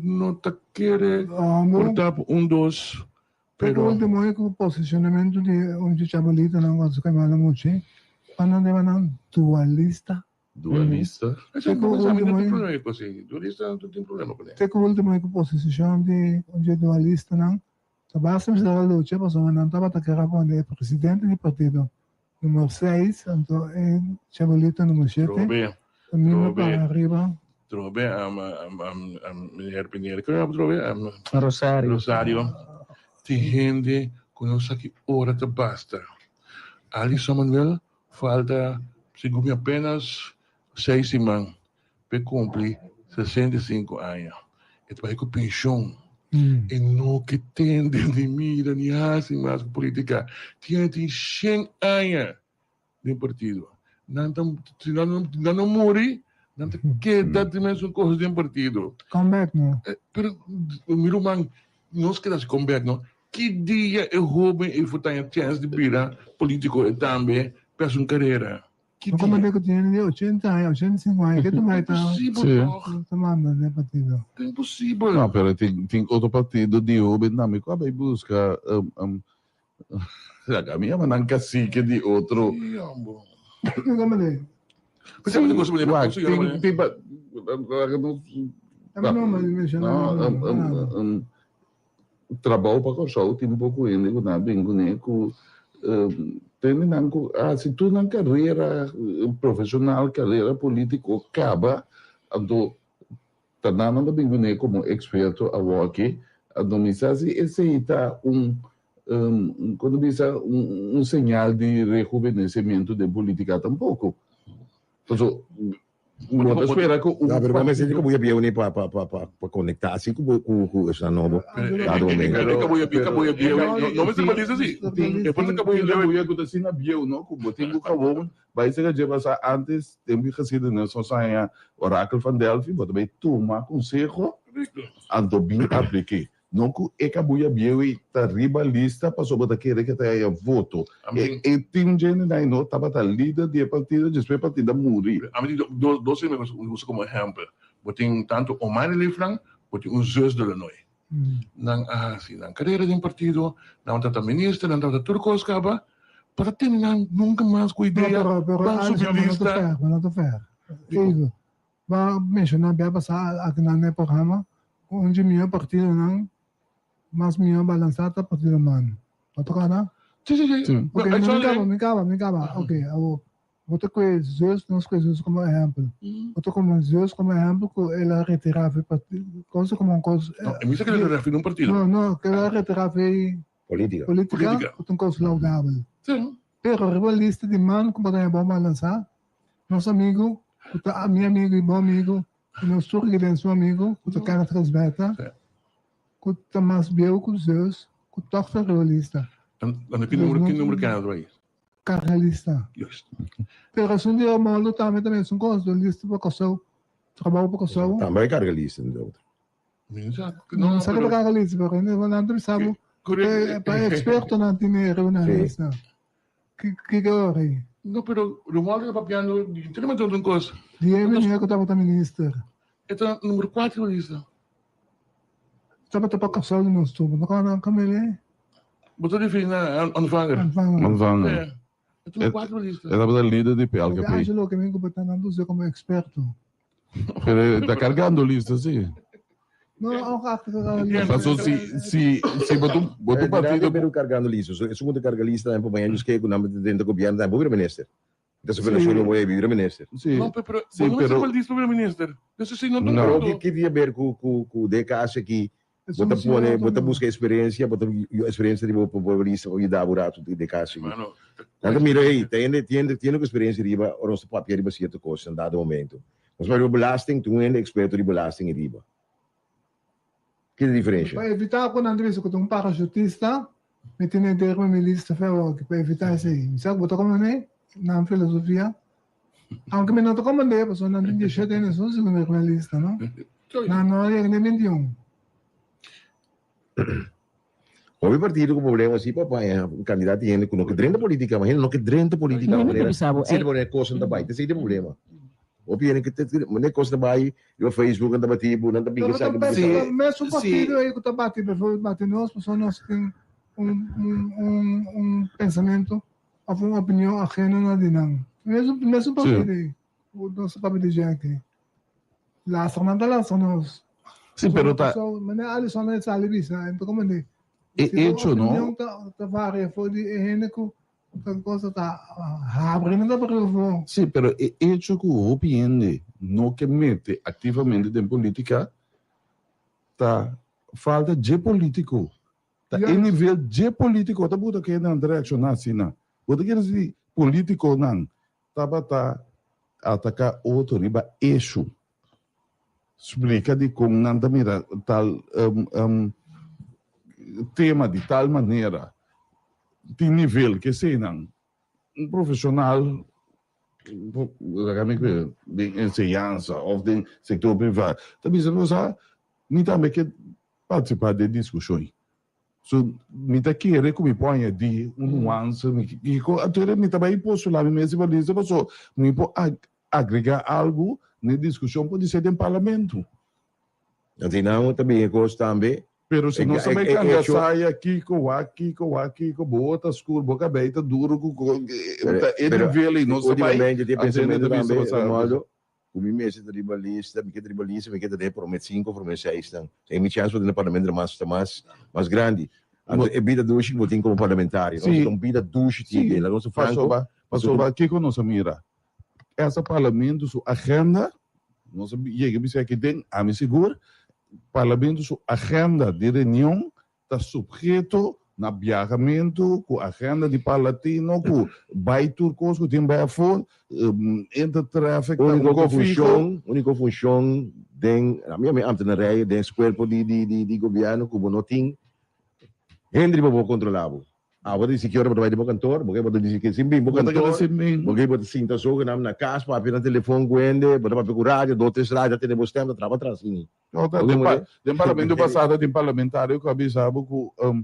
S4: não tá querer cortar 2
S1: pero último é que o posicionamento de onde chabolita não gosta que mal muito quando deve não dualista
S4: esse é o problema com assim dualista não tem problema com ele
S1: que o último é que posição de onde dualista não a base da luta passou não estava atacando quando é presidente do partido número 6, entonces Chabolito número 7,
S4: Trobe.
S1: camino
S4: Trobe.
S1: para arriba.
S4: Trobe, meneer Pinheiro. Kun je trobe?
S2: Rosario.
S4: Rosario. Die gente conosce que ora te basta. Ali Samuel falta, segundo apenas 6 semanas para cumprir 65 anos. E vai com pensão. E não que tem de mira, nem assim, mais política. Tem 100 anos de partido. Não morre, não queda de mais coisa de partido.
S1: Comeback, não?
S4: Pero, miro man, nós queremos comeback, não? Que dia eu roubo e vou ter a chance de virar político e também para sua carreira? Que
S1: No
S4: dia?
S1: comandante que tiene 80 años, 85 años, ¿qué tú vas a estar
S4: Impossível, toch?
S1: tomando de partido?
S4: É impossível.
S3: Não, pero tem outro partido de Uber, não, me vai buscar a minha manang cacique de outro.
S4: Sim, amor.
S1: No comandante.
S4: Mas sabe o que eu gosto
S3: Ué,
S4: de
S3: tem
S1: No, me mencionó.
S3: trabalho para coxar, tem um pouco ainda, na bem com tem nanco, se tu na carreira profissional, carreira política acaba, ando tanana bem como experto a aqui, ando me sabe aceita quando me sinal de rejuvenescimento de política tampouco. Então, eu espero que
S5: Não, pero vamos dizer que eu ia unir para conectar assim com essa nova. Dado momento.
S4: Não me simpatiza assim. Depois acabou
S3: eu ia acontecer na bio, não? Como tem o cavalo, vai ser que já antes tem que fazer na só saia Oracle van Delphi, mas também tomar conselho, ando bem apliquei. Não que é que a bio e tá ribalista passou para querer que tenha voto. E tem gente aí não tava tá líder de partido, depois partida morrer.
S4: A mim, dois me uso como exemplo. Botem tanto o Mari Lefranc, botem zus de Illinois. Nang nang carreira de partido, nang tata ministro, nang tata turcos caba, para ter nunca mais com ideia.
S1: Pero no te fer. Digo, va a mencionar, vai passar aqui na programa, onde meu partido não, mas meu balançado partido mano. Pode tocar, não?
S4: Sim.
S1: Ok, me acaba. Ok, vou ter coisas, nós coisas como exemplo. Vou ter como Zeus como exemplo, que ela retirava coisa como coisa.
S4: E me que ele refere um partido.
S1: Não, que ela retirava
S5: Política.
S1: política, com coisa laudável.
S4: Sim.
S1: Pero rivalista de mano, como é bom balançar, nosso amigo, meu amigo e bom amigo, nosso surgir amigo, que cara transbeta, que mais bem com Zeus, que toca rivalista.
S4: Dan que número que é aí?
S1: Carralista.
S4: Juist.
S1: Pero se um dia mal lutar também são coisas do lista para coçar, trabalho para coçar.
S5: Também cargalista, não.
S1: Não sabe para carralista, pero não não sabe. Para experto não tem na lista. Que hora?
S4: Não, pero Romualdo está papiando, tem mais outra coisa.
S1: Dia me que estava também ministro.
S4: Então, número 4 lista.
S1: Estava para coçar no estudo, não kan kamele.
S4: Botou de fim na aanvanger.
S3: Aanvanger.
S4: Então, número 4 lista.
S3: Era para líder de
S1: O
S3: PLKP.
S1: Angelo que me botar na luz como experto.
S3: Está carregando lista, sim.
S1: Não, ao rato
S3: Passou se botou partido.
S5: Pero cargando liso. Segundo cargalista, tempo banho nos que nome dentro do governo, tempo primeiro-ministro. Então, se for solo vou vir primeiro-ministro.
S3: Sim.
S4: Não, pero
S3: Sim,
S4: não
S3: pero-
S4: é disse primeiro-ministro. Isso sim, não
S5: Pero
S4: tem.
S5: que devia ver com o DKS aqui, bota busca experiência, bota experiência de pobreza ou dar buraco de DKS.
S4: Mano,
S5: Então, mira aí, tem experiência riba, ou nosso papel riba certa coisa, em dado momento. Mas para o belasting, tu é experto de belasting e riba. Que diferença?
S1: Para evitar quando Andrés que um parachutista, me tem ideia com milista ferro que para evitar isso aí. Sabe botar como né? Na filosofia. Aunque me não tô como né, pessoa não tem deixado nem só segundo com lista, não? Não é nem 21.
S5: Houve partido com problema assim, papai, um candidato tem que não que drenta política, mas ele não que drenta política,
S2: Não,
S5: maneira.
S2: não sabe.
S5: Se ele boné coisa não vai, tem problema. O pior é que tem mané coisa não vai, no Facebook anda batido, não tá bem que sabe.
S1: Mas o partido aí que está batendo nós, pessoas nós tem pensamento, uma opinião ajena na dinâmica. Mesmo partido aí, o nosso partido já aqui. Lá só nós.
S3: Sim, pero tá.
S1: Mas ali só não é salibista, então como é?
S3: Hecho, não?
S1: Tá varia, foi de Reneco, outra coisa tá abrindo da prova.
S3: Sim, pero o hecho que o PN não que mete ativamente em política, tá falta de político. Tá
S1: Yeah.
S3: em nível de político, tá buta que não reaccionar assim, não. Buta que assim, político não, tá atacar outro riba eixo. Explica de como não tá mira tal tema de tal maneira, de nível que sei não, um profissional de ensinança ou de setor privado, também se você me também que participar de discussões. So, me tá querer que me ponha de nuance, e até me também posso lá me mesmo valisa, mas me pode agregar algo na discussão pode ser em parlamento.
S5: Então, também gosto também.
S3: Pero se não sabe que
S5: eu-
S3: saia Kiko, bota escuro, boca aberta, duro,
S5: pero-
S3: vê ali, não sabe.
S5: Ultimamente, tem pensamento
S3: também
S5: também,
S3: sabe.
S5: modo, o meu mestre tribalista, me quer promete 5, promete 6, então, tem minha chance de no parlamento mais grande. Então, é vida do Chico tem como parlamentário,
S3: Sim.
S5: então, vida do Chico, lá, nosso Franco,
S3: Passou, Kiko não se mira. Essa parlamento, sua agenda, não sabe, chega a dizer que tem, a me segura, parlamento, sua agenda de reunião, está sujeito na viajamento, com a agenda de palatino, com baiturcos, com tem baifo, entre tráfego,
S5: única função, a minha ambtenarij, den cuerpo de governo, que não tem, Henry Bobo controlado. Agora disse que hora para ir para o cantor, porque você disse que sim, bem, para o cantor, porque você sinta só que na casa, para apenas telefone com ele, para procurar rádio, 2, 3 rádios, até depois tempo, trava atrás. Tem
S3: parlamento passado, tem parlamentário que avisava que o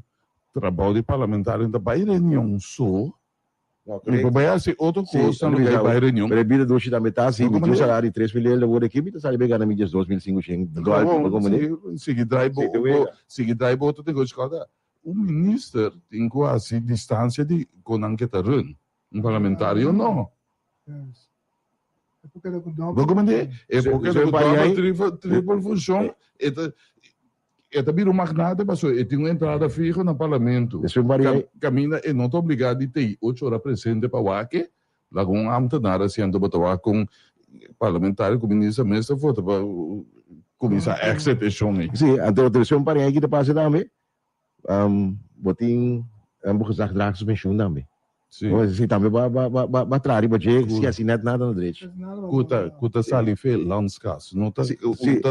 S3: trabalho de parlamentário ainda vai reunião só. E vai ser outra coisa, não vai reunião.
S5: Mas a vida do Chico também está assim, me salário de 3 mil euros, equipe está saindo ganhando mídias 2.500.
S3: Seguir drive, outro tem coisa que o ministro tem quase distância de quando que está run. Um parlamentário não.
S1: É porque ele
S3: Documento é porque ele triple função. É vira uma magnata, mas ele tem uma entrada fixa no parlamento. Camina e não está obrigado a ter 8 horas presente para o Wake. Lá com um amtenário assim, com parlamentário, com o ministro, mesmo, para começar a exceção.
S5: Sim, então, tem um parente aqui da parte também. Botin gezegd draag suspension também. Sim, também vai trazer, vai dizer, se assim nada no direito.
S3: Kuta sali fel landskas. Não tá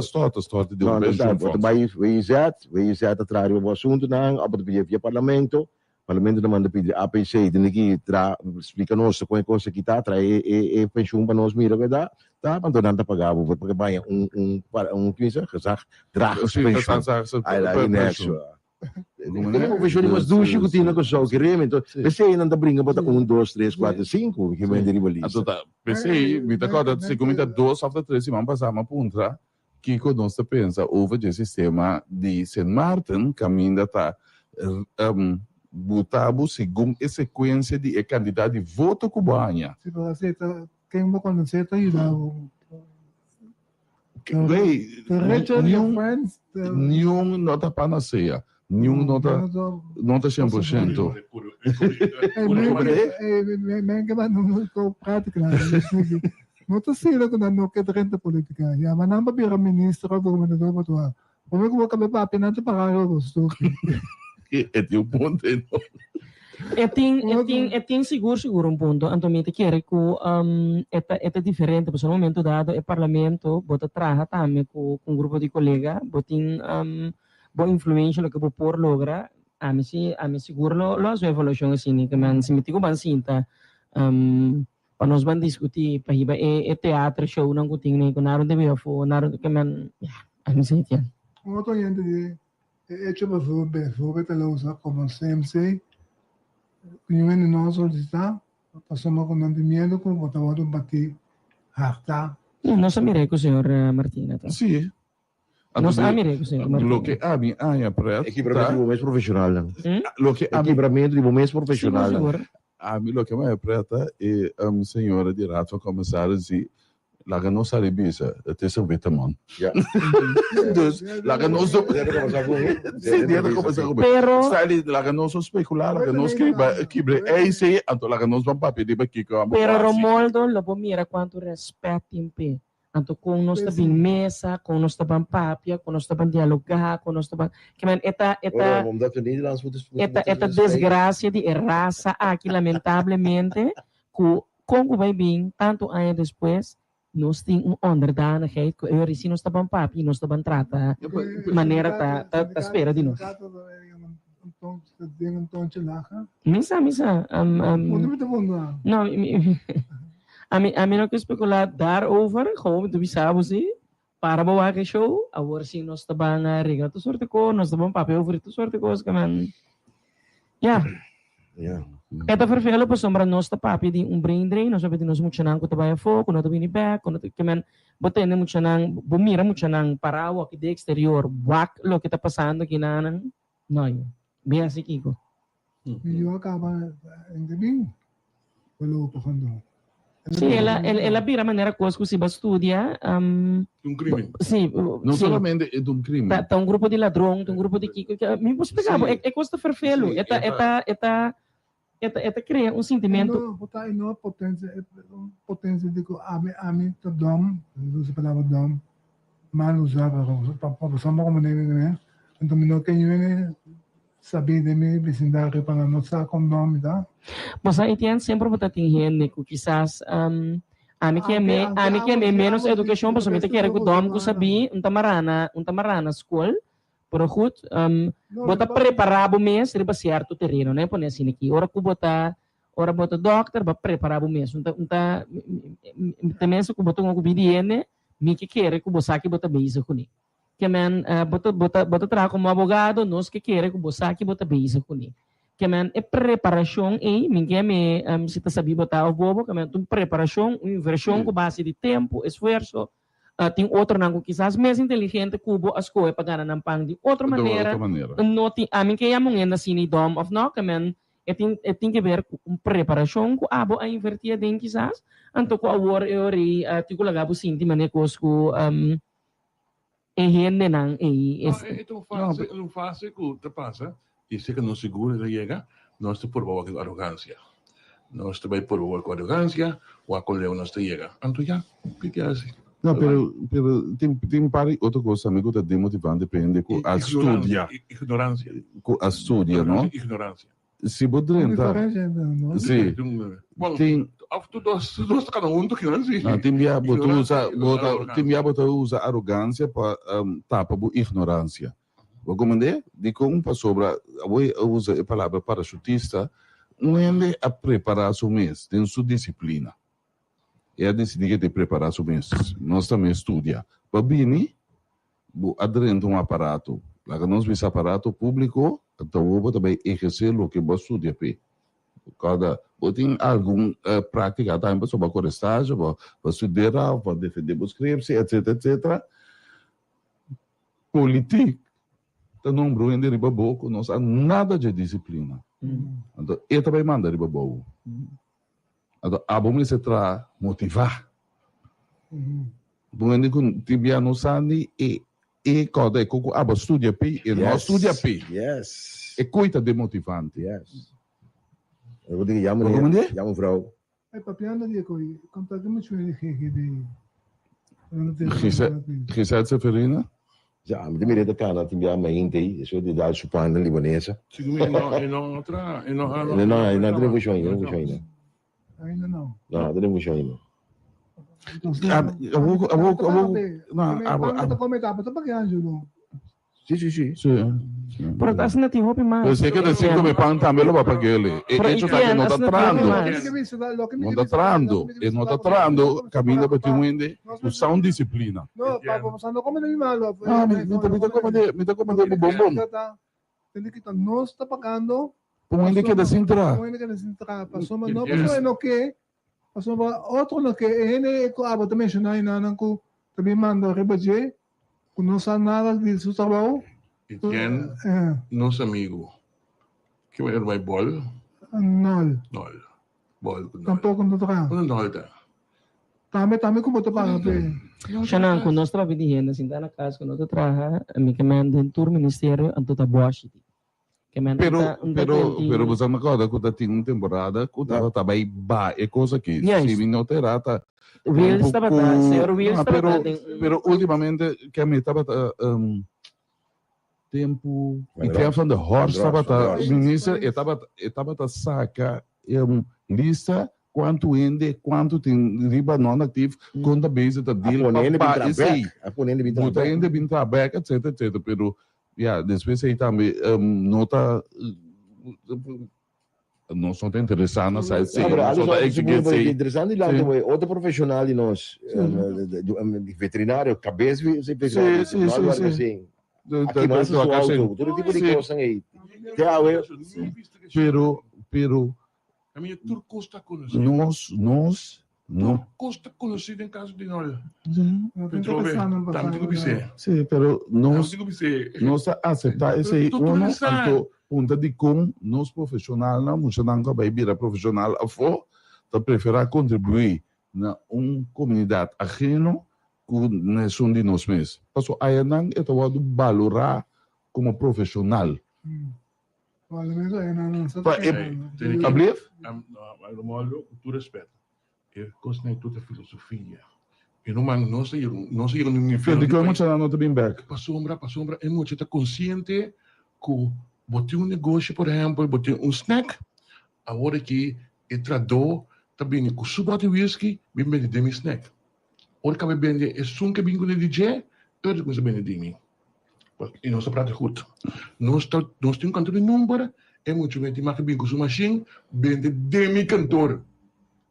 S3: starta de
S5: um pension fund. Vai a trazer o assunto não, a poder via parlamento demanda pedir APC, tem que explica nós qual é a coisa que está, traz pensão para nós mira que dá, tá, mas não está pagado, porque vai que isso, gezegd draag suspension. Aí lá nexo. Como vejo umas duas que tinha que só querer, então você ainda brinca bota 1, 2, 3, 4, 5 que vem de rivalista.
S3: Pensei, me acorda se comenta 2 after 3 semana passada puntra que conosco pensa over o sistema de Saint Martin caminha tá botado segundo a sequência de candidato de voto cubana.
S1: Se você quem não conhece tá aí lá.
S3: Nenhum nota panaceia. Nenhum nota 100%.
S1: Não está sendo que não quer renta política. Já, mas não para o ministro ou governador para tua. Como é que vou acabar apenas para o gosto?
S3: É um ponto.
S2: Tem seguro ponto. Antonio te quer que é diferente, por um momento dado, o parlamento bota traja também com um grupo de colegas, botin boa influência lo que vou por logra, a mim seguro lo sua evolução assim, que man se metigo ban sinta para nós ban discutir para hiba teatro show não que tem nem com naron deve fo naron que man a mim sei tian.
S1: Outro gente é tipo vou te usar como sempre primeiro nós solicitar passamos com medo com botar outro bater harta.
S2: Não sabia que o senhor Martina.
S3: Sim.
S2: Não sabia que o senhor Martina.
S3: Lo que a mim
S5: equipamento mais profissional.
S3: Lo que
S5: equipamento mais profissional.
S3: A mim lo que mais preta é senhora de rato começar a dizer laga nos aribisa, het is een witte man.
S5: Ja.
S3: Dus laga nos op.
S5: Dia ada conversar com ele.
S3: Sim, dia da conversa com ele.
S2: Pero,
S3: Está ali, laga nos especular, laga nos kibre, sei, anto laga nos van papi, di ba kiko ang
S2: pero
S3: basi.
S2: Romualdo, lobo mira quanto respeto impe. Anto kung nós está bem mesa, kung nós está bem papia, kung nós está bem dialogar, kung nós está bem... Que man,
S5: Omdat we Nederlands moeten
S2: esta desgracia de raça aqui, lamentavelmente, como vai bem, tanto anos depois, nós temos onderdanigheid, que eu reci nós está bem papi, nós está bem trata, maneira tá espera de nós.
S1: Een toontje lager.
S2: Misa,
S1: Moet je met de wonden.
S2: não, a mim não quer especular daarover, gewoon, tu bisa você, para bawa que show, agora sim nós está bem regra, tu sorte ko, nós está bem papi, over tu sorte ko, que man, yeah.
S5: Ja.
S2: Eta vervelo pa sombra nós tá papi de brain drain, nós sabemos nós muito nang kutabaya fo, kuno to bini back, kuno to kemen bote ne muito nang bumira muito nang parawa aqui de exterior, wak lo que tá passando aqui na nang, não, bem assim Kiko.
S1: Eu acaba em domingo. Walo pa kando.
S2: Sim, ela vira maneira coisa que se vai estudar,
S4: crimen.
S2: sim,
S3: Não solamente é um crime.
S2: tá um grupo de ladrão, tá um grupo de Kiko, me posso pegar, é coisa vervelo, eta cria um sentimento.
S1: Botar ino potência de que ami to dom, usa a palavra dom, mal usava para só como nem então não que eu saber de mim vecindário para não saber como nome tá.
S2: Mas aí tem sempre botar tem que quizás ami que é menos educação, mas somente quer que dom que sabe um tamarana school. Pero goed, bota preparar o mês, riba certo terreno, né? Põe assim aqui. Ora bota doctor, ba preparar o mês. Também se bota um obediente, me que quer que você aqui bota beijo com ele. Que man bota tra como advogado, nós que quer que você aqui bota beijo com ele. Que man é preparação e ninguém me se tá sabe botar o bobo, que man tu preparação, uma inversão com base de tempo, esforço. Tem outro nango quizás mais inteligente kubo as coisas para ganhar ng pang de outra maneira. Não tem a mim que é mulher assim dom of no que man tem que ver com preparação com abo a invertir den quizás anto ko awor eori tigo lagabo sinti mané ko ehende nang
S4: Itong fase que te pasa, y sé que no seguro de llega, no estoy por favor con arrogancia. No estoy por favor con arrogancia, o a coleo no te llega. Anto ya, ¿qué hace?
S3: Não, pero tem pari outra coisa, amigo, tá demotivante, depende com a estudia.
S4: Ignorância.
S3: Com a estudia, não?
S4: Ignorância.
S3: Se podem entrar. Sim. Tem.
S4: Todos cada um que não sei.
S3: Tem que usa arrogância para tapar a ignorância. Vou comandar, digo sobre a usa a palavra parachutista, não é a preparar o mês, tem sua disciplina. É decidir que te preparar o mês. Nós também estudia. Para bem, adrendo um aparato. Lá que nós vemos aparato público, então eu vou também exercer o que você estudia. Cada tem algum prática também sobre a estágio, para estudar, para defender os crimes, etc, etc. Política, então não brunha de riba boco, não há nada de disciplina. Então, eu também mando riba boco. Então, a bom se tra motivar. Bom, quando tibia no sani e quando é coco aba estudia pi e não estudia pi.
S5: Yes.
S3: É coisa de motivante.
S5: Yes. Eu vou dizer, ja mevrouw.
S1: Hey, papiano di ko, contact mo siya ni Kiki.
S3: Giselle Severina?
S5: Ja, met de midden kan dat hij bij Hindi, zo die Duitse pannen Libanese.
S4: Não,
S5: não devo jogar, não vou jogar.
S1: Ainda não.
S5: Não, não vou jogar.
S3: Sim.
S2: Por acaso não tem roupa mais.
S3: Eu sei que de 5 me pan também lo para aquele. E isso está que não está trando. Não está trando. E não está trando. Caminha para ti muinde. Tu sound disciplina.
S1: No, papo, sando como na malo.
S3: Ah, me tá comendo o bombom.
S1: Hindi kita no está pagando.
S3: Pumuinde que desintra.
S1: Pumuinde que desintra. Pasó no, pasó no que. Pasó outro no que. Ele ko abo também mencionar inanan ko. Tabi mando rebaje. Kung não sabe nada de seu trabalho.
S4: E quem nosso amigo que vai ir bol?
S1: Nol.
S4: Nol. Bol.
S1: Tampouco não toca.
S4: Não nol tá.
S1: Tame como to para pe.
S2: Siya na, kung nós trabalhamos na Sinta na casa, kung nós trabalhamos, me comandam tour ministério ang tota Boa City.
S3: Pero você me acorda que eu tinha uma temporada que eu estava aí, é coisa que
S2: Yes.
S3: se não terá, tá.
S2: Wills estaba ta, Sir Wills estaba ta.
S3: Pero ultimamente, que me estava tempo, e tinha van de Horst estava
S5: Van der Horst.
S3: ministro, estava saca lista quanto tem riba não ativo, quanto base da deal, papá, esse aí. Muita ainda bem trabalho, etc. Pero, depois aí também, nota, não são interessados, sabe? Sim,
S5: Agora,
S3: não
S5: algo
S3: são
S5: muito interessante lá também, outro profissional de nós, veterinário, cabeça, você pega,
S3: Sim.
S5: aqui mais o auto, todo tipo de coisa aí.
S3: Pero,
S4: A minha turco está conhecido.
S3: nós, não.
S4: Turco está conhecido em caso de nós.
S1: Petrove.
S4: Tanto que você.
S3: Sim, pero nós
S4: Tanto que você.
S3: aceitar esse aí,
S4: Tudo isso é.
S3: tanto ponta de como nós profissional, não, muitos não vai virar profissional, a for, tá preferir contribuir na comunidade ajeno que não são de nós mesmos. Porque aí não é todo valorar como profissional.
S1: Olha, mas aí não.
S3: Ablief?
S4: Molo, tu respeito. É coisa nem toda filosofia. E não sei no nível.
S3: De como você não tem back?
S4: Para sombra, é muito estar consciente que botar um negócio, por exemplo, botar um snack, agora que é trador, também com suba de whisky, bem de mi snack. Ora que vai vender é som que bem com o DJ, eu com bem de mim. E nós prato goed. Nós temos um cantor de número, é muito bem, mas bem com sua machine, vende de mi cantor.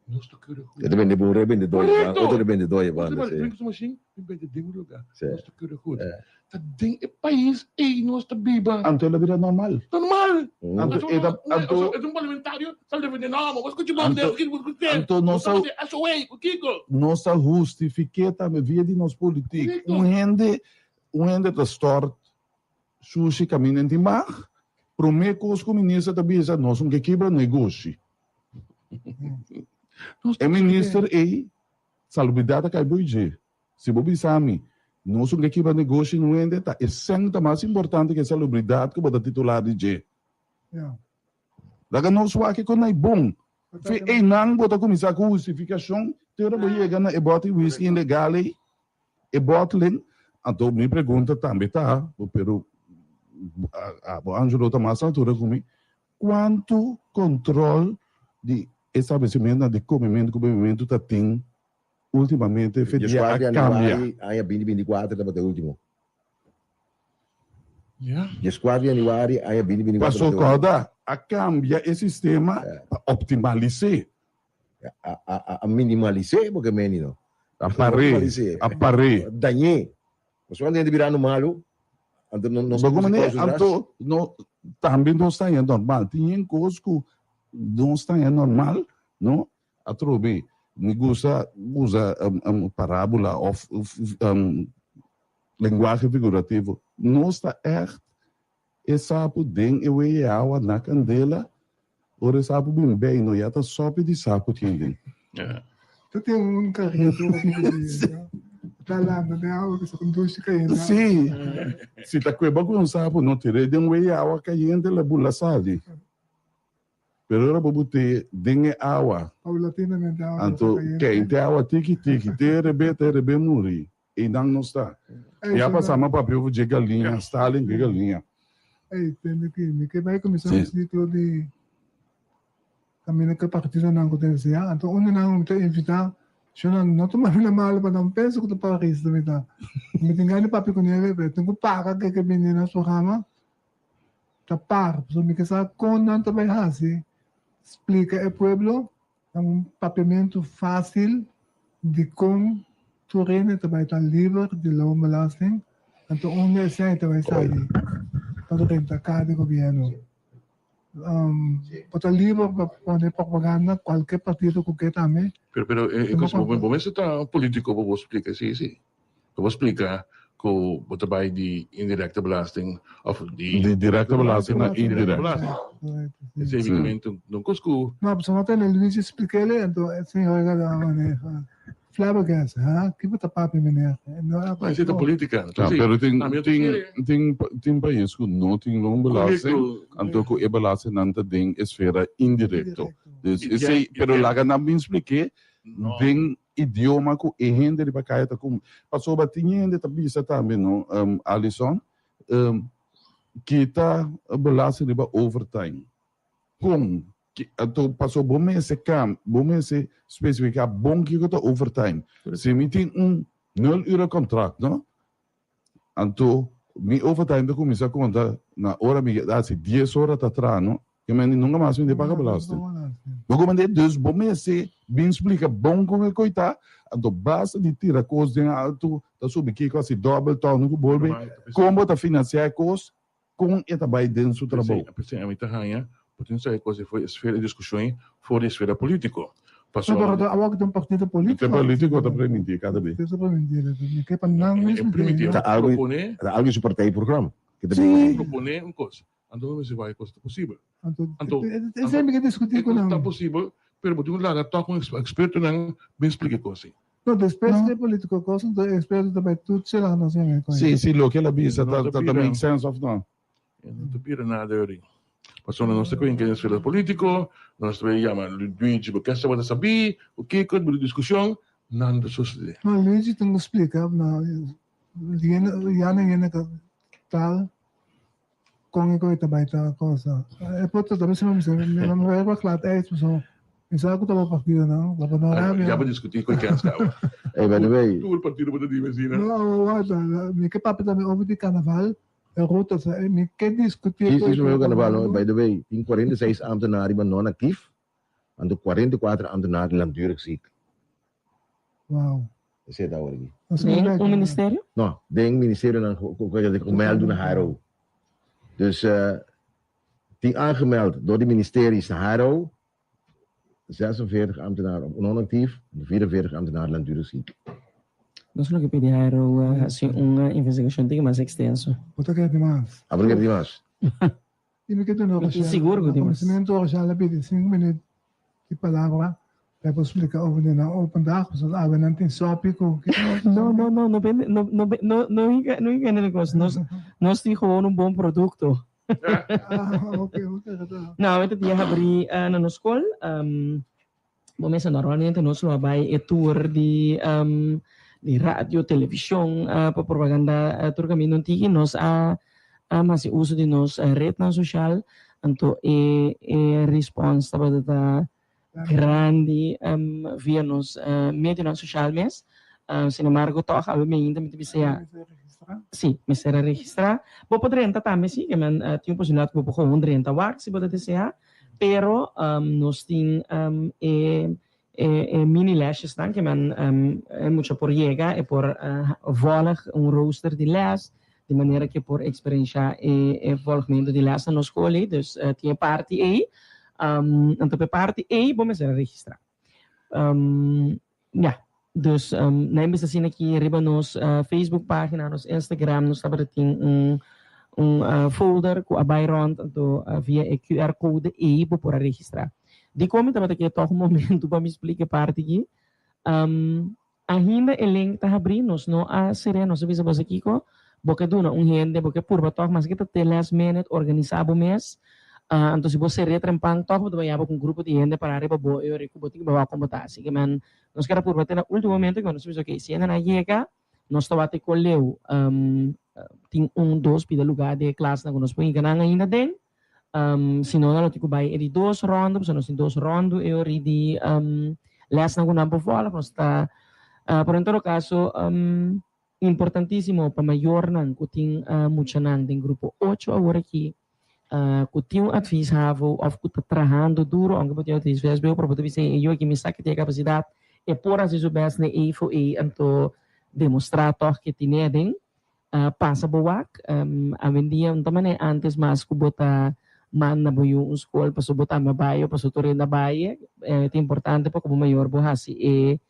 S4: Nós tocamos goed.
S5: Ito vendedor, outro vendedor,
S4: Nós
S5: banda.
S4: temos sua machine, vende de mi lugar.
S5: Sim.
S4: Nós tocamos goed. Tá dentro do país, e nós tá biba.
S3: Então ela vira normal.
S4: Normal.
S3: Então,
S4: É um parlamentário, sabe de vender nome, mas que bom,
S3: então nossa justifique também via de nós políticos. Gente da stort, sushi caminho de mar, promete que os comunistas também dizem, nós não quebra negócio. É ministro e salubridade que é bom dizer. Se você sabe, nós não quebra negócio não é tá. É sempre mais importante que a salubridade que você titular de dizer. Daí nós aqui quando é bom. E não você começar com justificação, teora você chega na bote whisky ilegal e bottling. Então me pergunta também tá, pero o Ângelo está mais altura comigo. Quanto controle de estabelecimento de comimento está tem ultimamente feito a cambia.
S5: Aí a 2024 tá para o último.
S4: Yeah.
S5: 4 de januário, aí a 2024.
S3: Passou corda a cambia esse sistema optimalizar.
S5: A minimalizar, porque menino.
S3: Aparei.
S5: Danhei. Mas quando a gente virar no malo, nós
S3: também não está em normal. Tem coisas que não está em normal, não? A trobe, me gusta usa parábola ou linguagem figurativo. Não está é sapo den e água na candela, ou sapo bem no yata sobe de sapo tinha.
S1: Tu tem um carrinho aqui. Tá lá, não tem água que só com dois caindo.
S3: Sim. Se tá com um sapo, não tirei de água caindo la bula sali. Pero era para botar de água.
S1: Paulatinamente a água.
S3: Então, quem tem água tiki, terebe muri. E não está. E a passar uma papel de galinha, Stalin de galinha.
S1: Aí, tem que vai começar a título de caminho que partido não acontece. Então, onde não te invitar, não tomar na mala para não pensar que tu para isso também tá. Me tem ganho papi com ele, tem que pagar que menina sua rama. Tá par, so me que sabe com não também assim. Explica ao pueblo papamento fácil de como tu reina também está livre de loan belasting. Então, onde é certo vai sair para tentar cada governo. Para livre para poder propaganda qualquer partido que também.
S4: Pero você está político, vou explicar, sim. Vou explicar que você vai de indirecta belasting of
S3: de directa belasting na indirect.
S4: Basicamente, não cusco.
S1: Não, pessoal, não tem Luiz expliquei-lhe, então assim, olha lá, flabbergasted, ha? Que bata papi meneer.
S4: Mas isso é política.
S3: Ja, pero ting
S4: Ah, meu
S3: ting
S4: terceiro.
S3: ting país com não tem long belasting,
S4: Correcto.
S3: anto ko e belasting nanta ding esfera indirecto. Dus
S4: Ja,
S3: esse,
S4: ja,
S3: pero
S4: ja.
S3: laga na me expliquei,
S4: No.
S3: ding idioma ko e hende de bakaya ta kum. Passou batinha de tabisa também, não? Alison, kita belasting de ba overtime. Kom, anto passou bom mês bom mês especifica bom que ko ta overtime. Se me tem 0 uur contract, no? Anto, mi overtime da começa a conta na hora me dá se 10 horas atrás, no? Que men nunca mais me de paga belasting. Logo mande dus bom mês bem explica bom como é coita, anto basta de tirar coisas de alto, tá subir que quase double tal no bolbe, como tá financiar coisas com eta vai dentro do trabalho.
S4: A mim tá porque não coisa foi esfera de discussões fora a esfera político.
S1: Passou para awak de um partido político.
S3: Até político tá para mentir cada vez.
S1: Isso é para mentira. Que para não mesmo.
S4: Primitivo,
S5: Tá algo-
S4: propone
S5: Dat is eigenlijk een partijprogramma.
S1: Sim.
S4: propone uma coisa. Então você vai coisa possível.
S1: Então, é sempre que discutir com
S4: Está
S1: não.
S4: possível, pero botou lá tá com experto não bem explica coisa.
S1: Não, depois de político, coisa, então, espero também tudo sei lá, não sei.
S3: Sim, sim, lo que ela bisa
S4: Não
S3: tá
S4: tá
S3: make
S4: pirando.
S3: sense of não.
S4: Não te pira nada aí. Passou na nossa coisa que é esfera político, nós também chama Luigi, porque essa vai saber o que é a discussão, nada sucede.
S1: Não, Luigi tem que explicar, não. Yana que tal, com o que também tá coisa. É por tudo, também se não vai para claro, é isso, pessoal. Isso é o que estava partido, não? Lá para não
S4: Já vou discutir com quem está.
S5: Hey, by the way,
S4: Tu o partido para ti, Messina.
S1: Não, me que papo também houve de carnaval, é ruta, me que discutir.
S5: hier is mijn carnaval. No? By the way, in 46 ambtenaren die non actief. En de 44 ambtenaren langdurig ziek.
S1: Uau.
S5: Dat zit daar hoor.
S2: Nem o ministério?
S5: Nou, denk ministerie dan gemeld doen naar HRO. Dus die aangemeld door de ministeries naar HRO. 46 ambtenaren non-actief, 44 ambtenaren langdurig ziek.
S2: Nós não que pediram assim uma investigação de mais extenso.
S1: Puta que é demais.
S5: Abrir die mas.
S1: E me que tu não
S2: Seguro que demais.
S1: conhecimento já lá pedi 5 minutos de palavra. Para explicar over de na open dag, zoals we não tem só pico.
S2: Não engane negócio. Nós temos gewoon bom produto.
S1: Ok.
S2: Não, eu tinha abrir na nossa escola. Bom, mas normalmente nós lá vai é tour de rádio, televisão, para propaganda turcamente não tinha nós mas uso de nós rede social, então é responsa para grande via nos mídias sociais, sin embargo, toch hebben we ainda muito bisa sim, me será registrar. Vou poder entrar também sim, que man tinha possibilidade que vou poder entrar work se pode desejar, pero nós tem mini lashes dan que man mucho por llega e por volig rooster de les de maneira que por experiência e volgimento de les na escola, dus tinha parte aí. Então, para parte A, vamos registrar. Dus, nem precisa assim aqui, riba nos Facebook página, nos Instagram, nos tem folder com a Byron, então, via QR Code A, para registrar. De como estava aqui, todo momento, para me explicar parte aqui, ainda o link está abrindo, não há sereno, se você aqui, porque duna gente, porque por toque, mas que está até last minute, organizado mês, então, se você retrempang toque, você vai com um grupo de gente para arriba, eu recubo que vai combater. Assim que, man, nós queremos por bater no último momento, quando nós vimos, ok, se ainda não chega, nós estamos até com o Leo, tem 2 pida lugar de classe, nós podemos enganar ainda dentro, se não, nós temos que vai de 2 rondos, se nós temos 2 rondos, eu de les na guna por fora, nós está, por em todo caso, importantíssimo para maior nan, que tem muito nan, tem grupo 8 agora aqui, que tem advies have of que está trabalhando duro, onde pode ter advies bem para poder dizer eu que me saque ter capacidade e por as vezes best ne for então demonstrar que tem den passa boak a vendia também antes mas que bota man na boyo escola para botar na baia para sotor na baia é importante para como maior bohasi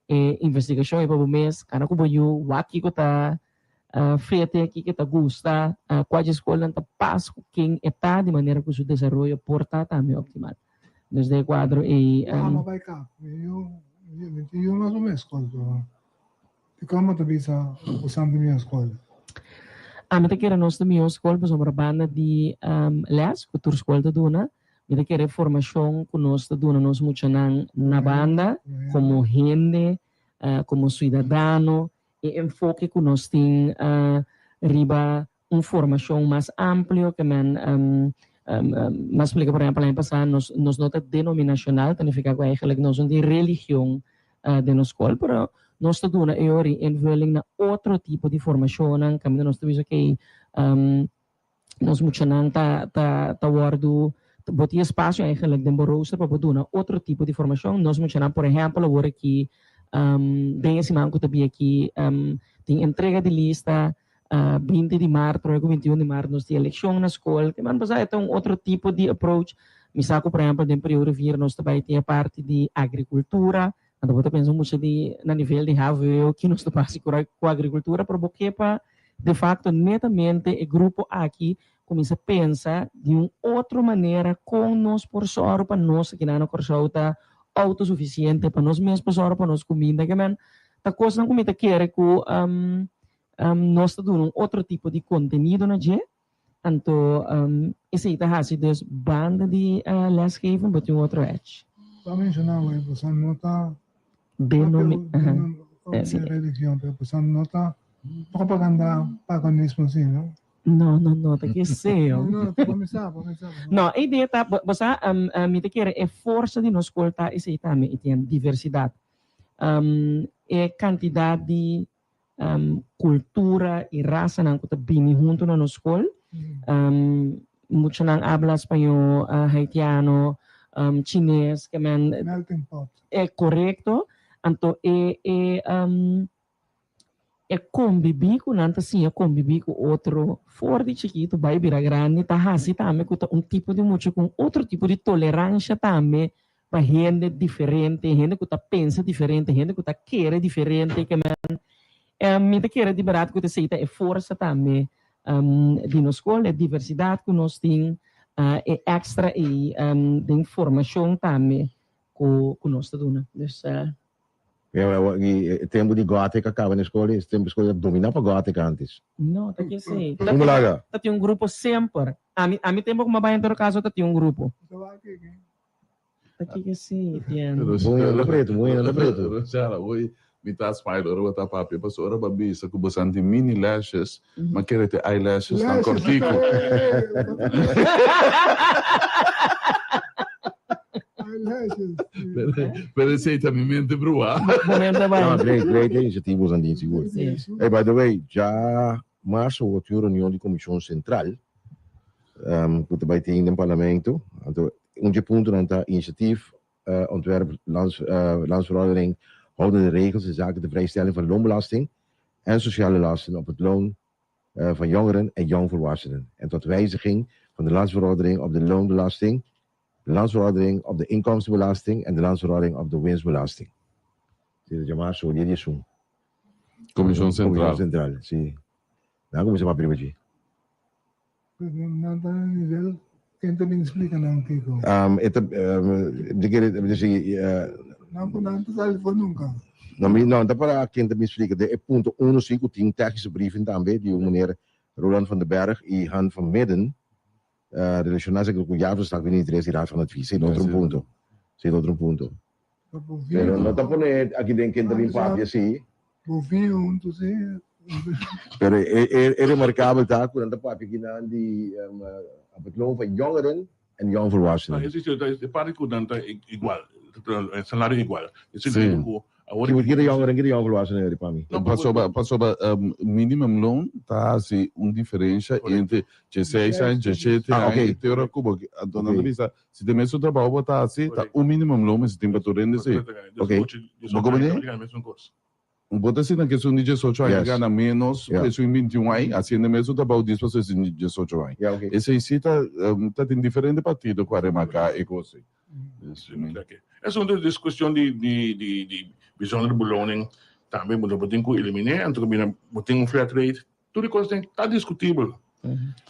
S2: investigação e para o mês cara que boyo waki que tá feita aqui que está gusta qual escola está passo quem está de maneira que o seu desenvolvimento porta também optimal desde o quadro e
S1: Vai cá, eu Yung mas uma escola. Ikaw mo tabi sa usang din yung escola.
S2: Mita kira nós também a escola, por exemplo, banda de les, cultura escola da duna. Mita kira formação que nós da duna nós muito na banda, como gente, como cidadano, e enfoque que nós tem riba uma formação mais ampla, que mas explica por exemplo, nós nota denominacional, significa que eigenlijk nós não de religião de nossa escola, pero nós da duna é ori envolving na outro tipo de formação, kami nós temos que nós muito ta guardo botar espaço eigenlijk de rooster para poder outro tipo de formação, nós muito por exemplo, agora que tem esse manco também aqui tem entrega de lista 20 de março, 21 de março, nós temos eleição na escola, que man basta é outro tipo de approach. Me saco, por exemplo, de período vir nós também tem a parte de agricultura. Então, você pensa muito na nível de hábito que nós estamos com a agricultura, porque de facto, netamente, o grupo aqui começa a pensar de uma outra maneira com nós por soro para nós que não correta autossuficiente para nós mesmos por soro para nós comida que man ta coisa não comida quer que nós está dando outro tipo de conteúdo na dia então esse aí tá assim dus banda de lesgeven but um outro edge
S1: Para mencionar o você nota religião, você nota propaganda paganismo sim, não?
S2: Não, tá que sei.
S1: Não, começar.
S2: Não, a ideia tá, basta me te quer é força de nós escolta esse aí também, e tem diversidade. É quantidade de cultura e raça não que tá bem junto na nossa escola. Muito não habla espanhol, haitiano, chinês, que man
S1: Melting pot.
S2: é correto. Então é conviver com nanta sim, é conviver com outro fora de chiquito, vai virar grande, tá assim também com tipo de muito com outro tipo de tolerância também para gente diferente, gente que tá pensa diferente, gente que tá quer diferente, que man me te quer de barato que te aceita é força também de nossa escola, é diversidade que nós tem, é extra e de informação também com nós dona.
S5: Tempo de gótica acaba na escola, esse tempo de escola dominar para gótica antes.
S2: Não, tá que sei.
S5: Como lá?
S2: Tá tem um grupo sempre. A mim tempo que mabayan todo caso tá tem um grupo. Tá que sei, tian.
S5: Muito na preto.
S3: Cara, hoje me tá smile, ora tá papi, mas ora babi, sa ko basanti mini lashes, makerete eyelashes ng cortico. Per receita mi mente brua.
S2: Momento vai.
S5: Great iniciativos aan dienst seguro. Hey, by the way, já março wordt een reunião de comissão central. Que vai ter in het parlement. Onze punten aan het initiatief, ontwerp, landsverordening, houden de regels in zaken de vrijstelling van loonbelasting en sociale lasten op het loon van jongeren en jongvolwassenen. En tot wijziging van de landsverordening op de loonbelasting, de landsverordening op de inkomstenbelasting en de landsverordening op de winstbelasting. Zie je maar zo, dit is zo.
S3: Comissão Central.
S5: Comissão Central, sim. Não, comissão para primeiro.
S1: Nada nível, quem também explica não Kiko. Não telefone nunca.
S5: Não, dá para quem também explica. De ponto 1 5 tem technische brieven também de meneer Roland van den Berg e Han van Midden. Relacionadas com o jaarverslag de interesse de Raad van Advies. Sem outro ponto. Pero não está pone aqui dentro quem também papi assim.
S1: Bovinho, tu sei.
S5: Pero é remarcável tá quando papi aqui na die op het loon van jongeren en jongvolwassenen.
S4: Is de parico dan igual, het salario igual.
S5: Sim. Je moet geen jongeren en geen jongvolwassenen die pami.
S3: Passou minimum loan, tá assim, diferença entre 16 anos, 17 anos, teora cubo, a dona Luísa, se tem mesmo trabalho, tá assim, tá minimum loan, mas tem para tu render assim.
S5: Ok.
S3: Bota assim na questão de 18 anos, gana menos, preço em 21 anos, assim, no mesmo trabalho, diz para vocês em 18 anos. Esse aí sim tá em diferente partido com a Remacá e coisa.
S4: Essa é uma discussão de visão de beloning, também você tem que eliminar, então você tem flat rate, tudo coisa está discutível.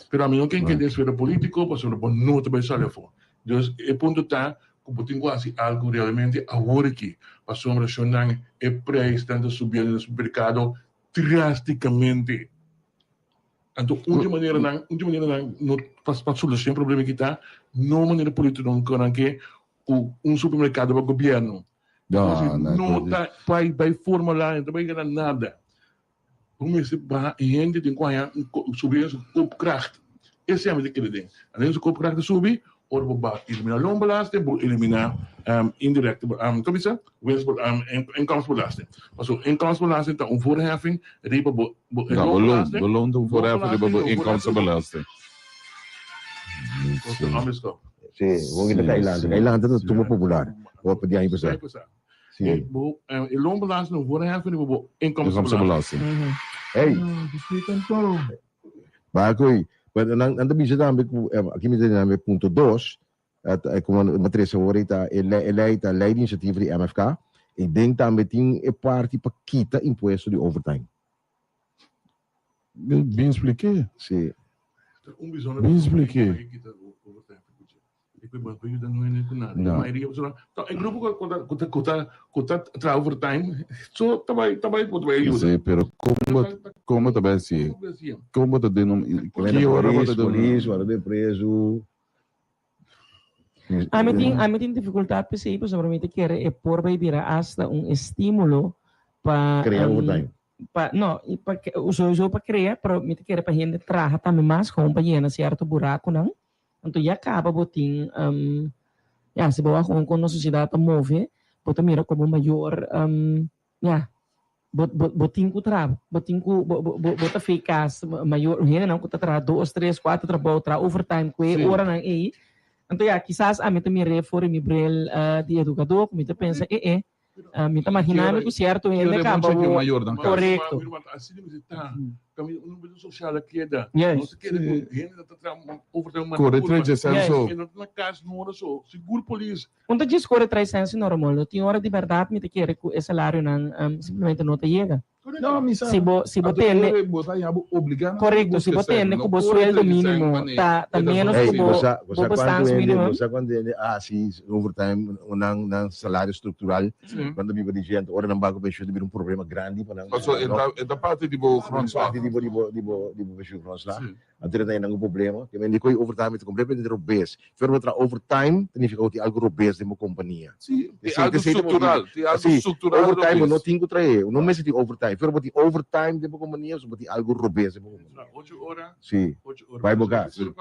S4: Pero a mim não quem quer descer político, porque não te vai sair fora. Então, o ponto está como tengo así algo realmente ahora que pasó en relación el precio está subiendo en el supermercado drásticamente. Então, uma maneira não para solucionar o problema que está, não maneira política não que supermercado para o governo. Não tá vai formular, não vai ganhar nada. Como se vai gente tem que subir o koopkracht. Esse é o que ele tem. Além do koopkracht subir, ora vai eliminar loonbelasting, vai eliminar indirecte, como isso? Inkomstenbelasting. Maar zo inkomstenbelasting está voorheffing, riep
S3: beloon doen voorheffing, riep inkomstenbelasting.
S5: Sim, vou ir Tailândia. Tailândia é tudo popular. Vou pedir aí pessoal. Sim.
S4: E loonbelasting voorheffing, riep inkomstenbelasting.
S5: Hey,
S1: District Toro.
S5: bagoy. Pero nang bisa namin aqui me namin ponto 2 at como matriz favorita eleita lei de iniciativa de MFK. Ik denk dat meteen een parte para quitar imposto de overtime.
S3: Bem expliquei.
S5: Sim.
S3: Bem expliquei.
S4: Não. Em grupo com overtime, só também
S3: Sim, pero como também assim? Como te denom? Que hora você
S5: Polícia, hora de preso.
S2: A tem dificuldade para sair, sobre mim que é por vai virar hasta estímulo para
S5: Criar overtime.
S2: Não, uso para criar, para me querer para gente trabalhar também mais com para certo buraco não. Então já acaba botin se boa com a sociedade move, bota mira como maior botin com trabalho, botin com bota eficaz maior, não que tá 2, 3, 4 trabalho overtime com hora não aí. Então quizás a mim também refere me brel de educador, me pensa me tá imaginando que certo ele acaba correto.
S4: Social aqui da.
S2: Yes.
S3: Corre 3 censo.
S4: Na casa não hora só, seguro polícia.
S2: Quando diz corre 3 censo normal, tem hora de verdade me quer que o salário não simplesmente não te chega.
S3: Não, misa.
S2: Se você correto, se você tem com o sueldo mínimo, tá menos que o bastante mínimo.
S5: Você quando se overtime nang salário estrutural, quando me dirigente, ora não bago pensione de um problema grande para
S3: Also da parte di bo grondslag.
S5: di pensione grondslag. Até daí não problema, que me coi overtime completamente robês. Ferro tra overtime, significa que algo robês de uma companhia.
S3: Sim, algo estrutural.
S5: Overtime não tem que trazer, não me senti overtime. Ferro boti overtime de uma companhia, só boti algo robês de uma companhia.
S4: 8 horas.
S5: Sim. Vai bogar.
S1: Isso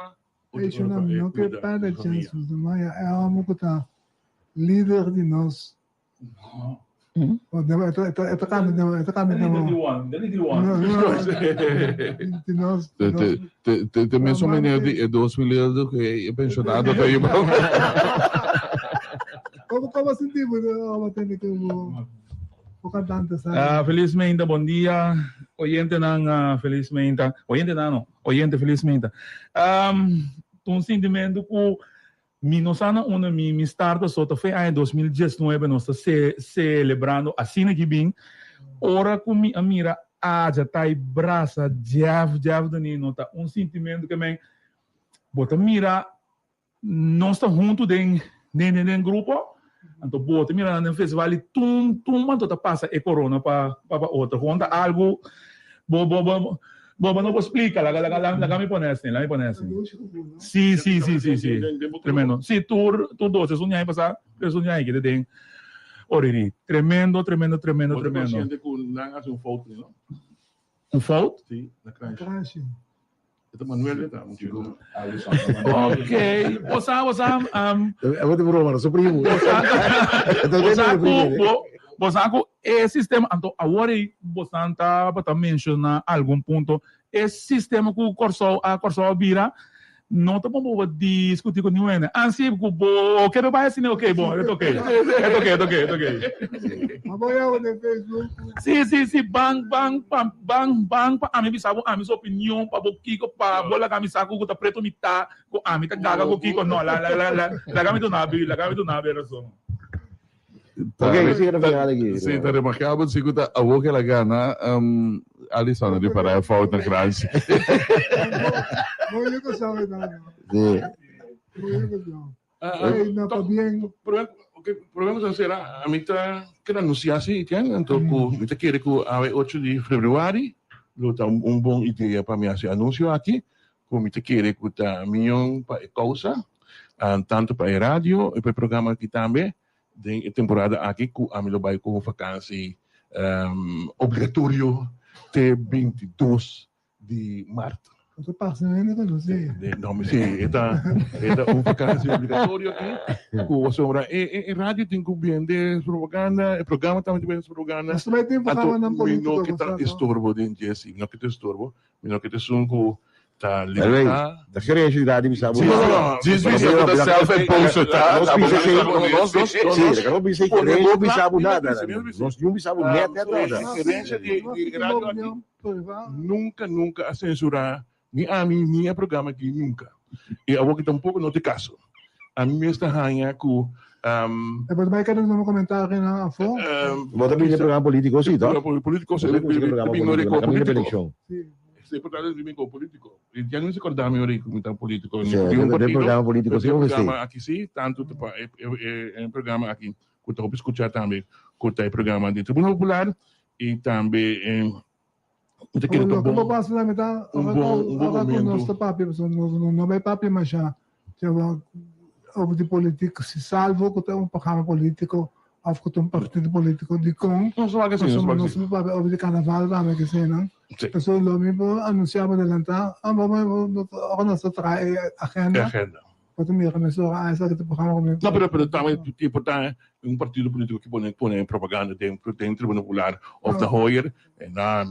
S1: não que para chances do Maia é algo que tá líder de nós. Ito kami de nós.
S3: Te menso menino de 2 milhões que é pensionado tayo ba?
S1: Como sentimos ao atender que o cantante sabe?
S7: Felizmente, bom dia. Oyente ng felizmente. Oyente felizmente. Um sentimento que Minosana una mi starta sota foi em 2019 nós celebrando a cena que bem ora com mi amira já tá braça jav dani nota sentimento que bem bota mira nós tá junto den grupo então bota mira no festival tum manto tá passa e corona para outra conta algo Boba não vou explicar, lá me ponesse. Sim. Tremendo. Sim, tu 12, é um passar, que tem. Oriri, tremendo.
S4: Paciente com não hace foto, não?
S7: Foto?
S4: Sim, na
S1: Crash.
S4: Ito Manuel tá, muito.
S7: Ok.
S5: Eu vou te provar, não sou primo.
S7: Bosaco, esse sistema, então, agora você está para mencionar algum ponto, esse sistema que o Corso vira, não está bom discutir com ninguém. Assim, o que vai assim, ok, bom, é ok.
S1: Apoiava no Facebook.
S7: Sim, bang, a mim sabe, a minha opinião, para o Kiko, para bola que a mim sabe, que tá preto, me tá, a mim tá gaga com Kiko, não, lá, gami do nabe, razão.
S5: Ok, sige na pagkakala aqui.
S3: Sim, tá remarcável, se kuta avo que ela gana, Alisson ali para a falta na crunch.
S1: Muito sabe, não.
S5: Sim.
S1: Muito Ay, no, pa bien.
S4: Problema sa sera, amita kena anunciasi kan untuk ku mita kira ku awe 8 de Februari, luta bom ideia para me esse anúncio aqui, ku mita kira ku ta minhong pa causa, tanto para a rádio e para o programa aqui também, de temporada aqui ku amilo vai com vacância obrigatório até 22 de março.
S1: Eu tô passando ainda, não sei.
S4: Não, mas sim, é uma vacância obrigatória aqui. Com a sombra, rádio tem que vender propaganda, o programa também tem que vender propaganda.
S1: Mas também tem programa na política.
S4: Não que tá estorbo dentro disso, não que te estorbo, não que te sunco tá
S5: Alvin,
S4: limitado.
S5: da gerência de idade me sabe.
S3: Diz me da self-imposed, tá?
S5: Nós não pensei que não me sabe nada. Nós não me sabe nada.
S4: Gerência de rádio aqui nunca a censurar ni a mim, nem a programa aqui, nunca. E eu vou que tampouco não te caso. A mim esta ranha com
S1: Depois vai querer um comentário na FO.
S5: Bota bem no programa político, sim, tá?
S4: Político,
S5: Você caminho de eleição.
S4: Se portanto vim com político. E já não se acordar melhor aí com político.
S5: Tem programa político, sim, ou
S4: programa aqui sim, tanto é programa aqui que eu vou escutar também, que é programa de Tribunal Popular e também
S1: Como posso lamentar,
S4: momento.
S1: nosso papi, não é papi, mas já houve de político, se salvo que tem programa político, houve que tem partido político de com,
S4: não só assim,
S1: houve de carnaval também, que sei, não? Então, lo mesmo anunciava adelantar, vamos trazer agenda, para me começar a essa que programa.
S4: Não, pero também tipo tá um partido político que põe propaganda dentro Tribunal Popular of the Hoyer, na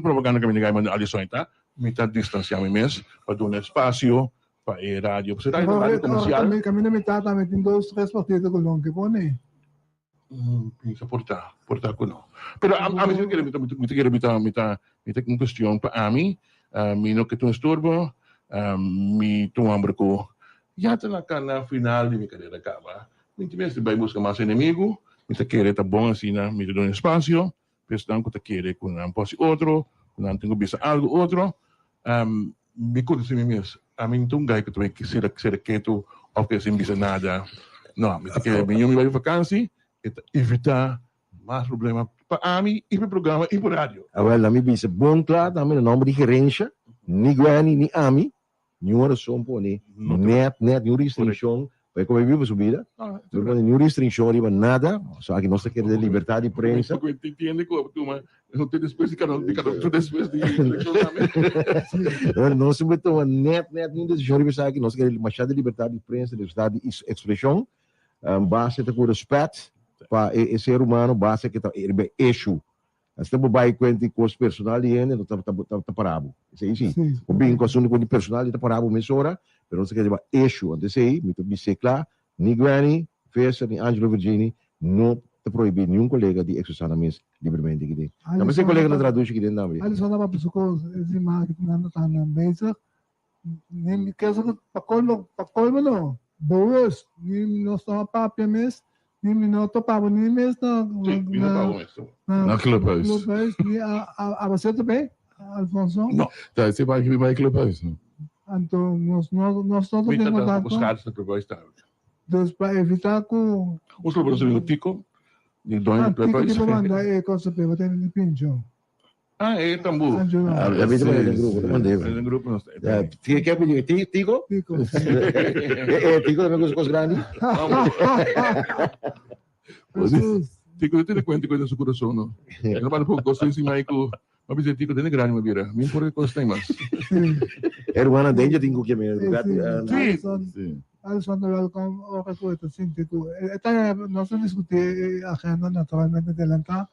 S4: propaganda que me ninguém manda ali só tá, me tá distanciando mesmo para dar espaço para a rádio, você tá rádio comercial.
S1: Também metade também tem 2, 3 partidos que põe.
S4: Pensa portar com não. Pero a mim que quero me uma questão para mim, me não que tu estorbo, me tu ambrco. Já está na final de minha carreira acaba. Muito bem, se vai buscar mais inimigo, me te querer tá bom assim, me te dá espaço, pensando que te querer com um posse outro, quando tenho visto algo outro, me conta se mesmo. A mim tu gai que tu que ser quieto, ou que sem bisa nada. Não, me te querer bem, me vai vacância, evitar mais problema para mim e para o programa e para a rádio.
S5: Well, me bisa bom claro, também o nome de gerência, ni Guani, ni Ami, nenhuma razão por net, nenhuma restrição, vai como vive subida, nenhuma restrição arriba nada, só que nós queremos liberdade de prensa.
S4: Eu entendo que tu não tem depois de cada depois de
S5: nós subimos net, nenhuma decisão arriba, só que nós queremos mais de liberdade de prensa, liberdade de expressão, base com respeito para o ser humano, base que é eixo. Nós temos que contar com os personagens e ele está parado. Isso aí sim. O bem com o personagem está parado mesmo hora, mas nós queremos eixo. Antes aí, me estou dizendo claro, ni Guani, Fessa, ni Angelo Virgini, não está proibido nenhum colega de exercer livremente aqui dentro. Mas esse colega não traduz aqui dentro também.
S1: Ali só dá para pessoa esse marketing não está na mesa. Nem quer saber para colmo não. Boas, nem nós estamos a papo mesmo. Nem não topava nem mesmo
S3: na Clubhouse.
S1: A você também, Alfonso?
S3: Não, você vai Clubhouse, não?
S1: Então, nós todos
S4: temos
S1: contato.
S4: buscar essa proposta.
S1: Então, para evitar que
S4: Os problemas do Tico, de Dona
S1: Tico tipo mandar é coisa para ter de pincho.
S4: É tambu.
S5: A vida é no grupo, mandei.
S4: No grupo nós.
S5: Quer pedir Tico?
S1: Tico.
S5: Tico também com os grandes.
S4: Tico tem conta coisa do coração, não? Eu para pouco gostei assim mais com uma vez Tico tem grande uma vira. Mim por que gostei mais.
S5: Hermana dele tem que me
S1: Sim. Alison welcome outra coisa assim, Tico. Até nós discutir a agenda naturalmente adelantar.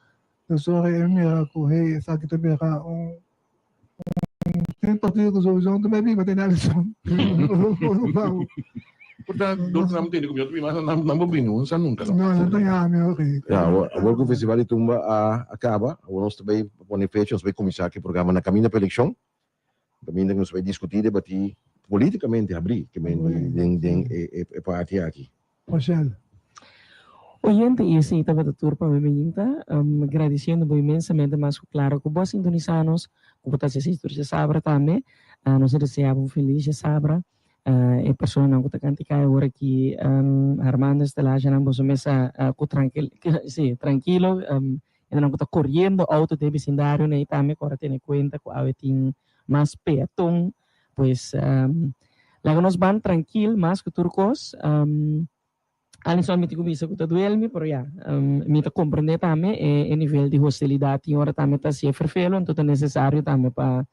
S1: Eu sou mira correr, sabe que também tem partido com solução também viva tem Alison.
S4: Portanto, nós não temos como eu também, mas não vou vir, não nunca.
S1: Não tem a meu rei.
S5: Agora que o festival de Tumba acaba, nós também põe fecha, nós vamos começar aqui o programa na caminho para a eleição. Caminho que nós vamos discutir, debater politicamente, abrir, que é parte aqui.
S1: Rochelle.
S2: Oyente, esse estava da turma bem-vinda, agradecendo imensamente mais claro que os indonesianos, como está se história de Sabra também, nós desejamos feliz Sabra, e persona não kuta kanti kaya ora ki Armando Estelagem não boso mesa ku tranquilo, sim, tranquilo, ainda não kuta correndo auto de vecindário né itame kora tene cuenta ku aweting mas peatong pues lago nos van tranquilo mas que turcos alin só me tigo bisa ku ta duelmi pero ya me ta compreender tame e nível de hostilidade ora tame ta se ferfelo então é necessário tame pa